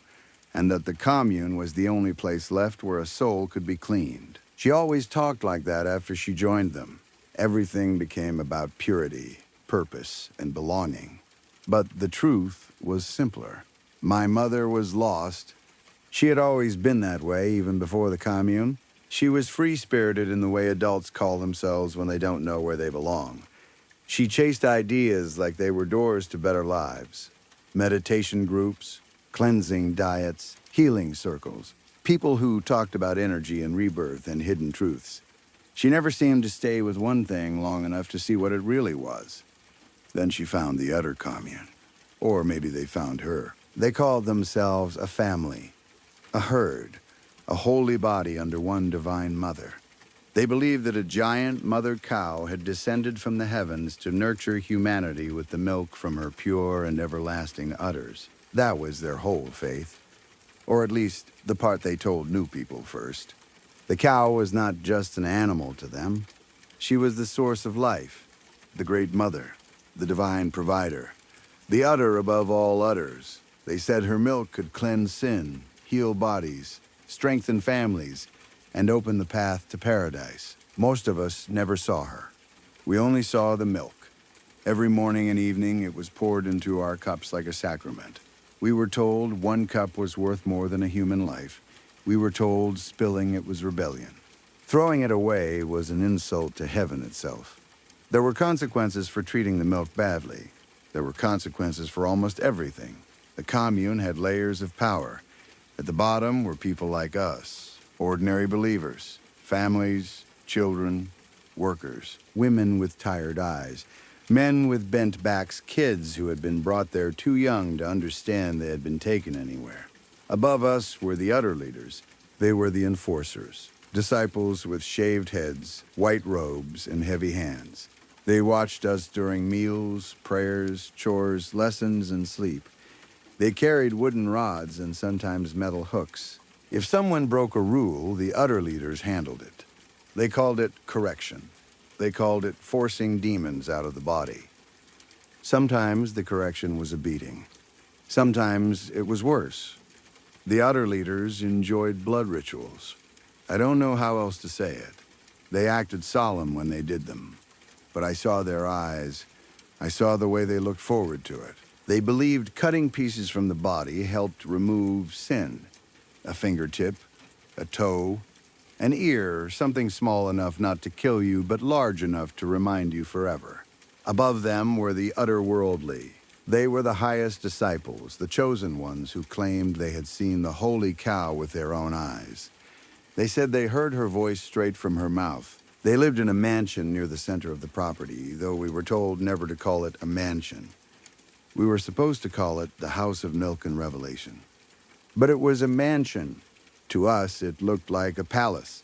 and that the commune was the only place left where a soul could be cleaned. She always talked like that after she joined them. Everything became about purity, purpose, and belonging. But the truth was simpler. My mother was lost. She had always been that way, even before the commune. She was free-spirited in the way adults call themselves when they don't know where they belong. She chased ideas like they were doors to better lives. Meditation groups, cleansing diets, healing circles, people who talked about energy and rebirth and hidden truths. She never seemed to stay with one thing long enough to see what it really was. Then she found the utter commune. Or maybe they found her. They called themselves a family, a herd, a holy body under one divine mother. They believed that a giant mother cow had descended from the heavens to nurture humanity with the milk from her pure and everlasting udders. That was their whole faith. Or at least the part they told new people first. The cow was not just an animal to them. She was the source of life, the great mother, the divine provider, the udder above all udders. They said her milk could cleanse sin, heal bodies, strengthen families, and open the path to paradise. Most of us never saw her. We only saw the milk. Every morning and evening it was poured into our cups like a sacrament. We were told 1 cup was worth more than a human life. We were told spilling it was rebellion. Throwing it away was an insult to heaven itself. There were consequences for treating the milk badly. There were consequences for almost everything. The commune had layers of power. At the bottom were people like us, ordinary believers, families, children, workers, women with tired eyes, men with bent backs, kids who had been brought there too young to understand they had been taken anywhere. Above us were the utter leaders. They were the enforcers, disciples with shaved heads, white robes, and heavy hands. They watched us during meals, prayers, chores, lessons, and sleep. They carried wooden rods and sometimes metal hooks. If someone broke a rule, the utter leaders handled it. They called it correction. They called it forcing demons out of the body. Sometimes the correction was a beating. Sometimes it was worse. The utter leaders enjoyed blood rituals. I don't know how else to say it. They acted solemn when they did them. But I saw their eyes. I saw the way they looked forward to it. They believed cutting pieces from the body helped remove sin. A fingertip, a toe, an ear, something small enough not to kill you, but large enough to remind you forever. Above them were the utterworldly. They were the highest disciples, the chosen ones who claimed they had seen the holy cow with their own eyes. They said they heard her voice straight from her mouth. They lived in a mansion near the center of the property, though we were told never to call it a mansion. We were supposed to call it the House of Milk and Revelation. But it was a mansion. To us, it looked like a palace.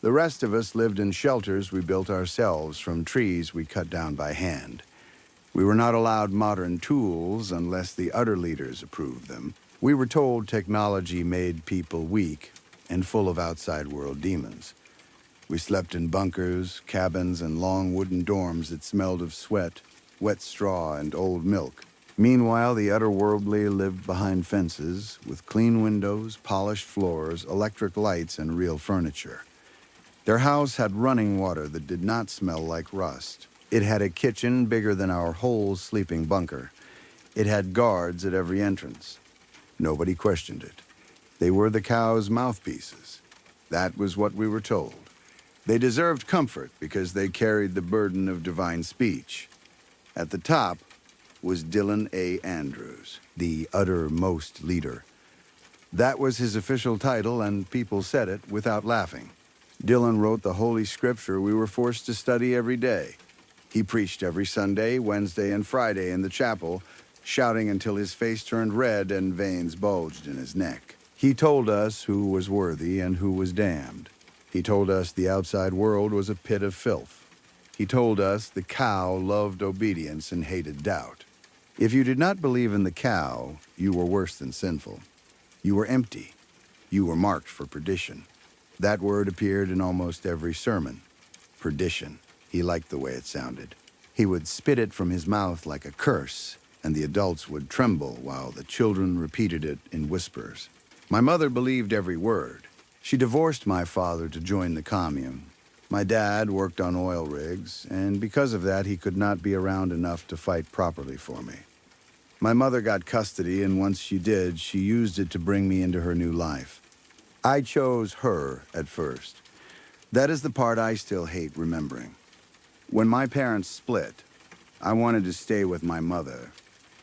The rest of us lived in shelters we built ourselves from trees we cut down by hand. We were not allowed modern tools unless the utter leaders approved them. We were told technology made people weak and full of outside world demons. We slept in bunkers, cabins, and long wooden dorms that smelled of sweat, wet straw, and old milk. Meanwhile, the otherworldly lived behind fences with clean windows, polished floors, electric lights, and real furniture. Their house had running water that did not smell like rust. It had a kitchen bigger than our whole sleeping bunker. It had guards at every entrance. Nobody questioned it. They were the cow's mouthpieces. That was what we were told. They deserved comfort because they carried the burden of divine speech. At the top was Dylan A. Andrews, the uttermost leader. That was his official title, and people said it without laughing. Dylan wrote the Holy Scripture we were forced to study every day. He preached every Sunday, Wednesday, and Friday in the chapel, shouting until his face turned red and veins bulged in his neck. He told us who was worthy and who was damned. He told us the outside world was a pit of filth. He told us the cow loved obedience and hated doubt. If you did not believe in the cow, you were worse than sinful. You were empty. You were marked for perdition. That word appeared in almost every sermon. Perdition. He liked the way it sounded. He would spit it from his mouth like a curse, and the adults would tremble while the children repeated it in whispers. My mother believed every word. She divorced my father to join the commune. My dad worked on oil rigs, and because of that, he could not be around enough to fight properly for me. My mother got custody, and once she did, she used it to bring me into her new life. I chose her at first. That is the part I still hate remembering. When my parents split, I wanted to stay with my mother.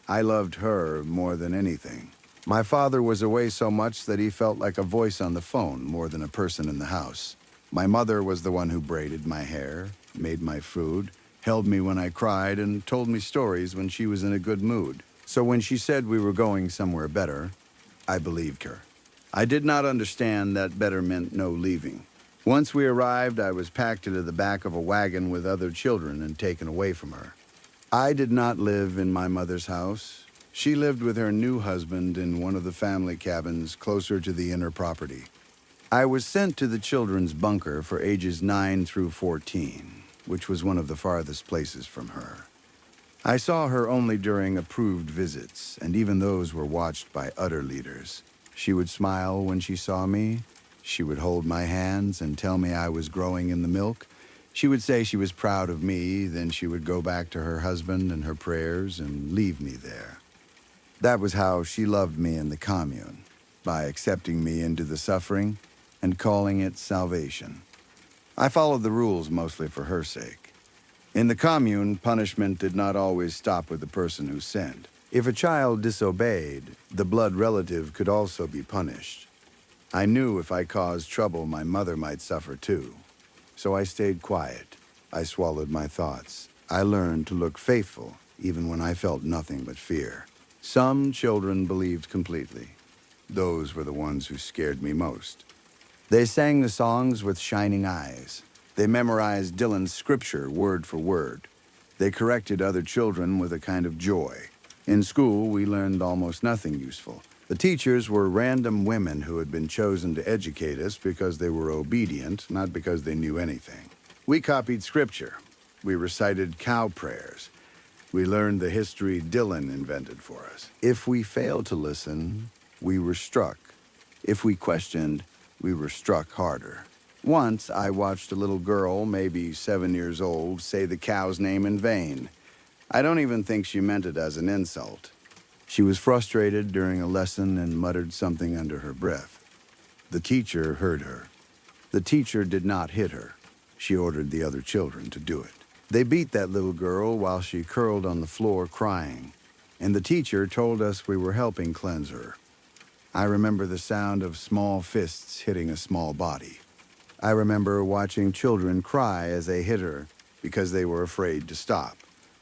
I loved her more than anything. My father was away so much that he felt like a voice on the phone more than a person in the house. My mother was the one who braided my hair, made my food, held me when I cried, and told me stories when she was in a good mood. So when she said we were going somewhere better, I believed her. I did not understand that better meant no leaving. Once we arrived, I was packed into the back of a wagon with other children and taken away from her. I did not live in my mother's house. She lived with her new husband in one of the family cabins closer to the inner property. I was sent to the children's bunker for ages 9 through 14, which was one of the farthest places from her. I saw her only during approved visits, and even those were watched by utter leaders. She would smile when she saw me. She would hold my hands and tell me I was growing in the milk. She would say she was proud of me, then she would go back to her husband and her prayers and leave me there. That was how she loved me in the commune, by accepting me into the suffering and calling it salvation. I followed the rules mostly for her sake. In the commune, punishment did not always stop with the person who sinned. If a child disobeyed, the blood relative could also be punished. I knew if I caused trouble, my mother might suffer too. So I stayed quiet. I swallowed my thoughts. I learned to look faithful, even when I felt nothing but fear. Some children believed completely. Those were the ones who scared me most. They sang the songs with shining eyes. They memorized Dylan's scripture word for word. They corrected other children with a kind of joy. In school, we learned almost nothing useful. The teachers were random women who had been chosen to educate us because they were obedient, not because they knew anything. We copied scripture. We recited cow prayers. We learned the history Dylan invented for us. If we failed to listen, we were struck. If we questioned, we were struck harder. Once, I watched a little girl, maybe 7 years old, say the cow's name in vain. I don't even think she meant it as an insult. She was frustrated during a lesson and muttered something under her breath. The teacher heard her. The teacher did not hit her. She ordered the other children to do it. They beat that little girl while she curled on the floor crying, and the teacher told us we were helping cleanse her. I remember the sound of small fists hitting a small body. I remember watching children cry as they hit her because they were afraid to stop.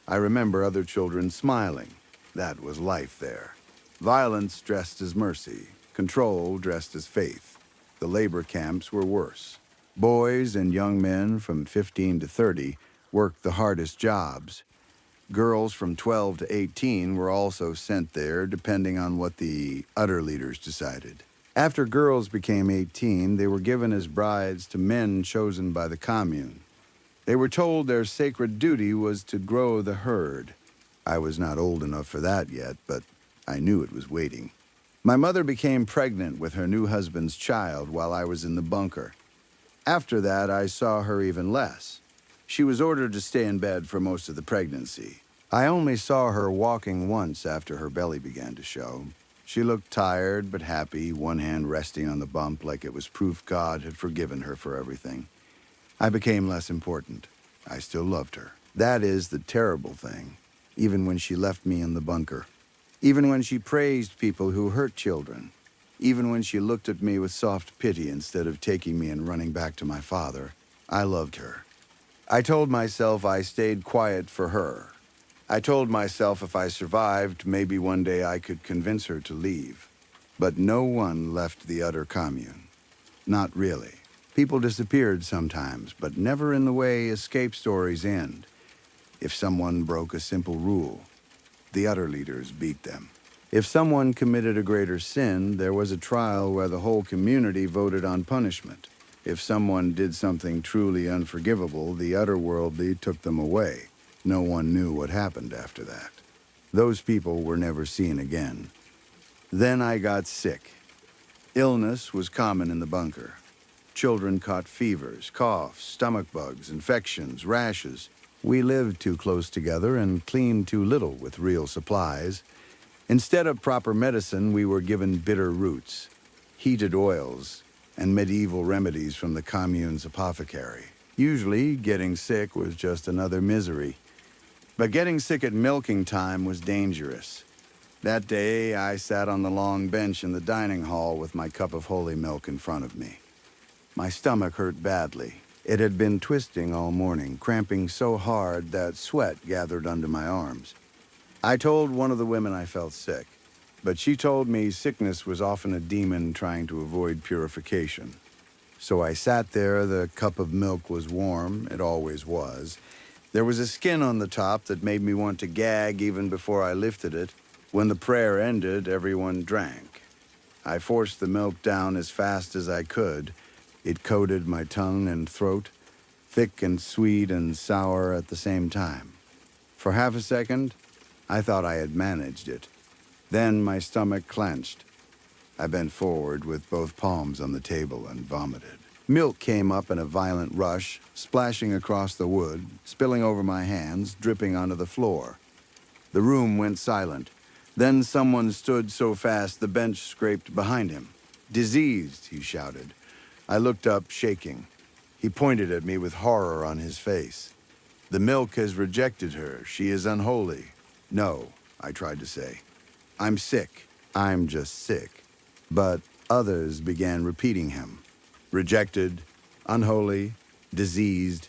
I remember other children smiling. That was life there. Violence dressed as mercy, control dressed as faith. The labor camps were worse. Boys and young men from 15 to 30 worked the hardest jobs. Girls from 12 to 18 were also sent there, depending on what the other leaders decided. After girls became 18, they were given as brides to men chosen by the commune. They were told their sacred duty was to grow the herd. I was not old enough for that yet, but I knew it was waiting. My mother became pregnant with her new husband's child while I was in the bunker. After that, I saw her even less. She was ordered to stay in bed for most of the pregnancy. I only saw her walking once after her belly began to show. She looked tired but happy, one hand resting on the bump like it was proof God had forgiven her for everything. I became less important. I still loved her. That is the terrible thing, even when she left me in the bunker. Even when she praised people who hurt children. Even when she looked at me with soft pity instead of taking me and running back to my father. I loved her. I told myself I stayed quiet for her. I told myself if I survived, maybe one day I could convince her to leave. But no one left the utter commune. Not really. People disappeared sometimes, but never in the way escape stories end. If someone broke a simple rule, the utter leaders beat them. If someone committed a greater sin, there was a trial where the whole community voted on punishment. If someone did something truly unforgivable, the otherworldly took them away. No one knew what happened after that. Those people were never seen again. Then I got sick. Illness was common in the bunker. Children caught fevers, coughs, stomach bugs, infections, rashes. We lived too close together and cleaned too little with real supplies. Instead of proper medicine, we were given bitter roots, heated oils, and medieval remedies from the commune's apothecary. Usually, getting sick was just another misery. But getting sick at milking time was dangerous. That day, I sat on the long bench in the dining hall with my cup of holy milk in front of me. My stomach hurt badly. It had been twisting all morning, cramping so hard that sweat gathered under my arms. I told one of the women I felt sick, but she told me sickness was often a demon trying to avoid purification. So I sat there, the cup of milk was warm, it always was. There was a skin on the top that made me want to gag even before I lifted it. When the prayer ended, everyone drank. I forced the milk down as fast as I could. It coated my tongue and throat, thick and sweet and sour at the same time. For half a second, I thought I had managed it. Then my stomach clenched. I bent forward with both palms on the table and vomited. Milk came up in a violent rush, splashing across the wood, spilling over my hands, dripping onto the floor. The room went silent. Then someone stood so fast the bench scraped behind him. "Diseased," he shouted. I looked up, shaking. He pointed at me with horror on his face. "The milk has rejected her. She is unholy." "No," I tried to say. "I'm sick. I'm just sick." But others began repeating him. Rejected, unholy, diseased.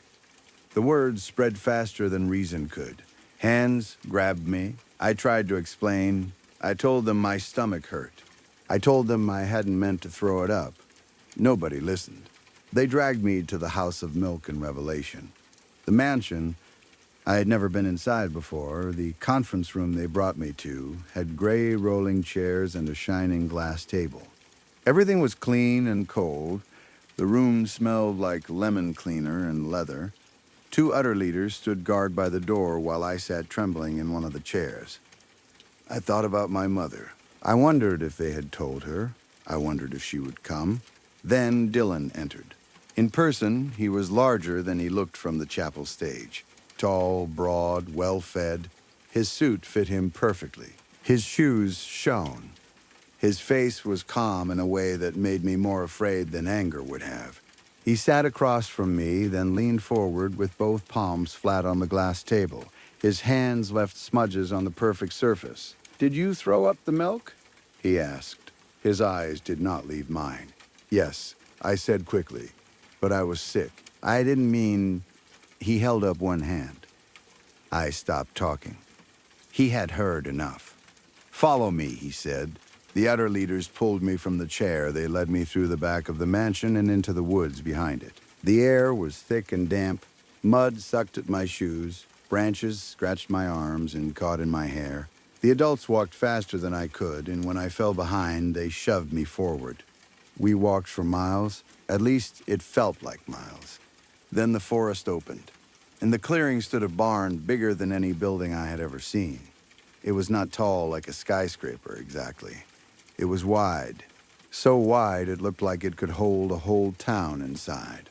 The words spread faster than reason could. Hands grabbed me. I tried to explain. I told them my stomach hurt. I told them I hadn't meant to throw it up. Nobody listened. They dragged me to the House of Milk and Revelation. The mansion, I had never been inside before. The conference room they brought me to had gray rolling chairs and a shining glass table. Everything was clean and cold. The room smelled like lemon cleaner and leather. Two udder leaders stood guard by the door while I sat trembling in one of the chairs. I thought about my mother. I wondered if they had told her. I wondered if she would come. Then Dylan entered. In person, he was larger than he looked from the chapel stage. Tall, broad, well-fed. His suit fit him perfectly. His shoes shone. His face was calm in a way that made me more afraid than anger would have. He sat across from me, then leaned forward with both palms flat on the glass table. His hands left smudges on the perfect surface. "Did you throw up the milk?" he asked. His eyes did not leave mine. "Yes," I said quickly, "but I was sick. I didn't mean..." He held up one hand. I stopped talking. He had heard enough. "Follow me," he said. The other leaders pulled me from the chair. They led me through the back of the mansion and into the woods behind it. The air was thick and damp. Mud sucked at my shoes. Branches scratched my arms and caught in my hair. The adults walked faster than I could, and when I fell behind, they shoved me forward. We walked for miles. At least it felt like miles. Then the forest opened. In the clearing stood a barn bigger than any building I had ever seen. It was not tall like a skyscraper exactly. It was wide. So wide it looked like it could hold a whole town inside.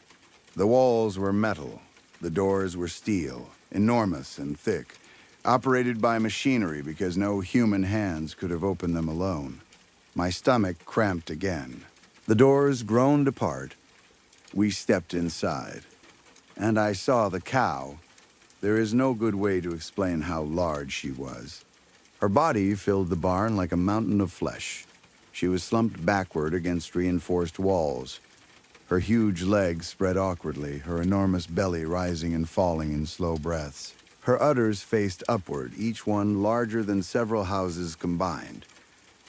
The walls were metal. The doors were steel, enormous and thick, operated by machinery because no human hands could have opened them alone. My stomach cramped again. The doors groaned apart. We stepped inside. And I saw the cow. There is no good way to explain how large she was. Her body filled the barn like a mountain of flesh. She was slumped backward against reinforced walls. Her huge legs spread awkwardly, her enormous belly rising and falling in slow breaths. Her udders faced upward, each one larger than several houses combined.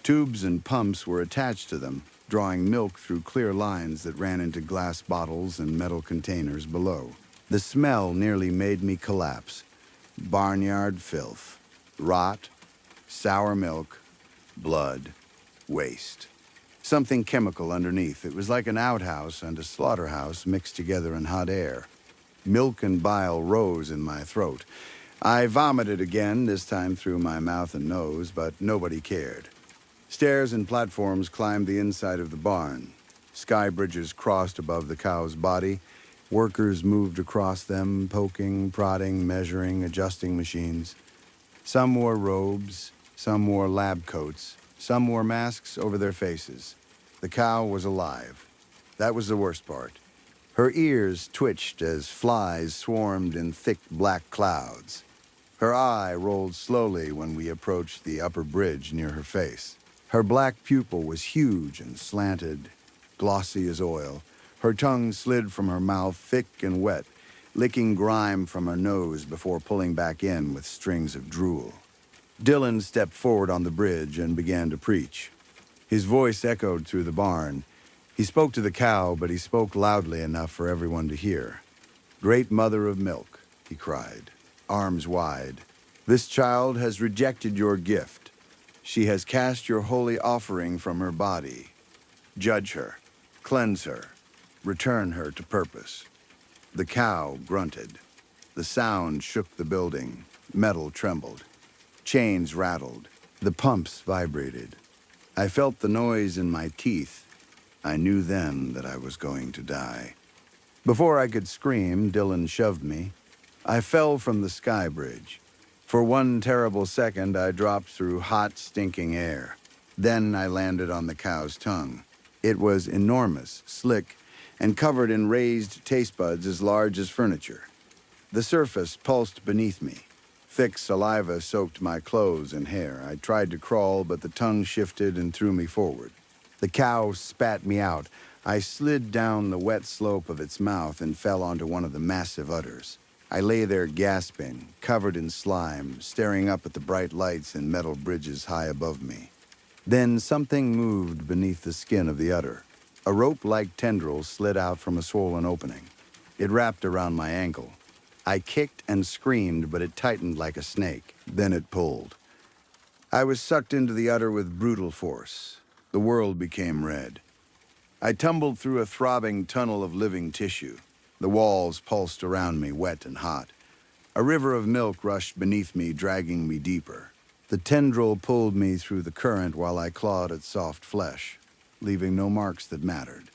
Tubes and pumps were attached to them, drawing milk through clear lines that ran into glass bottles and metal containers below. The smell nearly made me collapse. Barnyard filth, rot, sour milk, blood, waste. Something chemical underneath. It was like an outhouse and a slaughterhouse mixed together in hot air. Milk and bile rose in my throat. I vomited again, this time through my mouth and nose, but nobody cared. Stairs and platforms climbed the inside of the barn. Sky bridges crossed above the cow's body. Workers moved across them, poking, prodding, measuring, adjusting machines. Some wore robes, some wore lab coats, some wore masks over their faces. The cow was alive. That was the worst part. Her ears twitched as flies swarmed in thick black clouds. Her eye rolled slowly when we approached the upper bridge near her face. Her black pupil was huge and slanted, glossy as oil. Her tongue slid from her mouth, thick and wet, licking grime from her nose before pulling back in with strings of drool. Dylan stepped forward on the bridge and began to preach. His voice echoed through the barn. He spoke to the cow, but he spoke loudly enough for everyone to hear. "Great mother of milk," he cried, arms wide, "this child has rejected your gift. She has cast your holy offering from her body. Judge her, cleanse her, return her to purpose." The cow grunted. The sound shook the building. Metal trembled. Chains rattled. The pumps vibrated. I felt the noise in my teeth. I knew then that I was going to die. Before I could scream, Dylan shoved me. I fell from the sky bridge. For one terrible second, I dropped through hot, stinking air. Then I landed on the cow's tongue. It was enormous, slick, and covered in raised taste buds as large as furniture. The surface pulsed beneath me. Thick saliva soaked my clothes and hair. I tried to crawl, but the tongue shifted and threw me forward. The cow spat me out. I slid down the wet slope of its mouth and fell onto one of the massive udders. I lay there gasping, covered in slime, staring up at the bright lights and metal bridges high above me. Then something moved beneath the skin of the udder. A rope-like tendril slid out from a swollen opening. It wrapped around my ankle. I kicked and screamed, but it tightened like a snake. Then it pulled. I was sucked into the udder with brutal force. The world became red. I tumbled through a throbbing tunnel of living tissue. The walls pulsed around me, wet and hot. A river of milk rushed beneath me, dragging me deeper. The tendril pulled me through the current while I clawed at soft flesh, leaving no marks that mattered.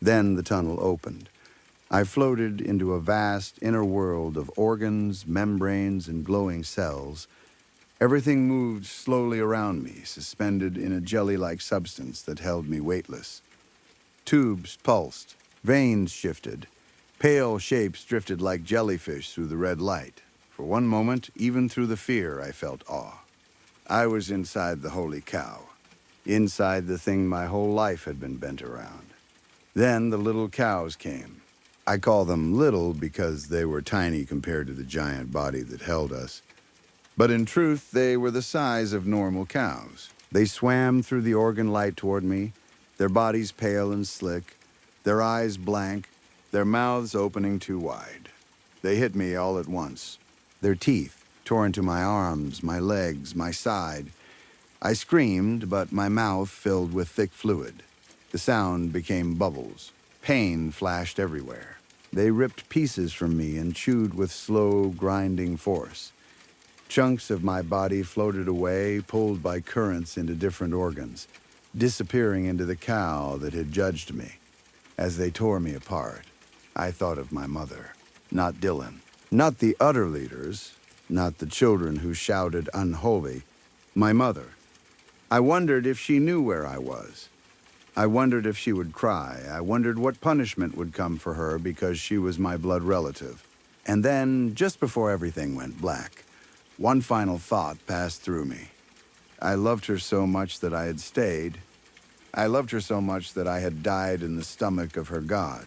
Then the tunnel opened. I floated into a vast inner world of organs, membranes, and glowing cells. Everything moved slowly around me, suspended in a jelly-like substance that held me weightless. Tubes pulsed, veins shifted. Pale shapes drifted like jellyfish through the red light. For one moment, even through the fear, I felt awe. I was inside the holy cow, inside the thing my whole life had been bent around. Then the little cows came. I call them little because they were tiny compared to the giant body that held us. But in truth, they were the size of normal cows. They swam through the organ light toward me, their bodies pale and slick, their eyes blank, their mouths opening too wide. They hit me all at once. Their teeth tore into my arms, my legs, my side. I screamed, but my mouth filled with thick fluid. The sound became bubbles. Pain flashed everywhere. They ripped pieces from me and chewed with slow, grinding force. Chunks of my body floated away, pulled by currents into different organs, disappearing into the cow that had judged me. As they tore me apart, I thought of my mother, not Dylan, not the udder leaders, not the children who shouted unholy, my mother. I wondered if she knew where I was. I wondered if she would cry. I wondered what punishment would come for her because she was my blood relative. And then, just before everything went black, one final thought passed through me. I loved her so much that I had stayed. I loved her so much that I had died in the stomach of her God.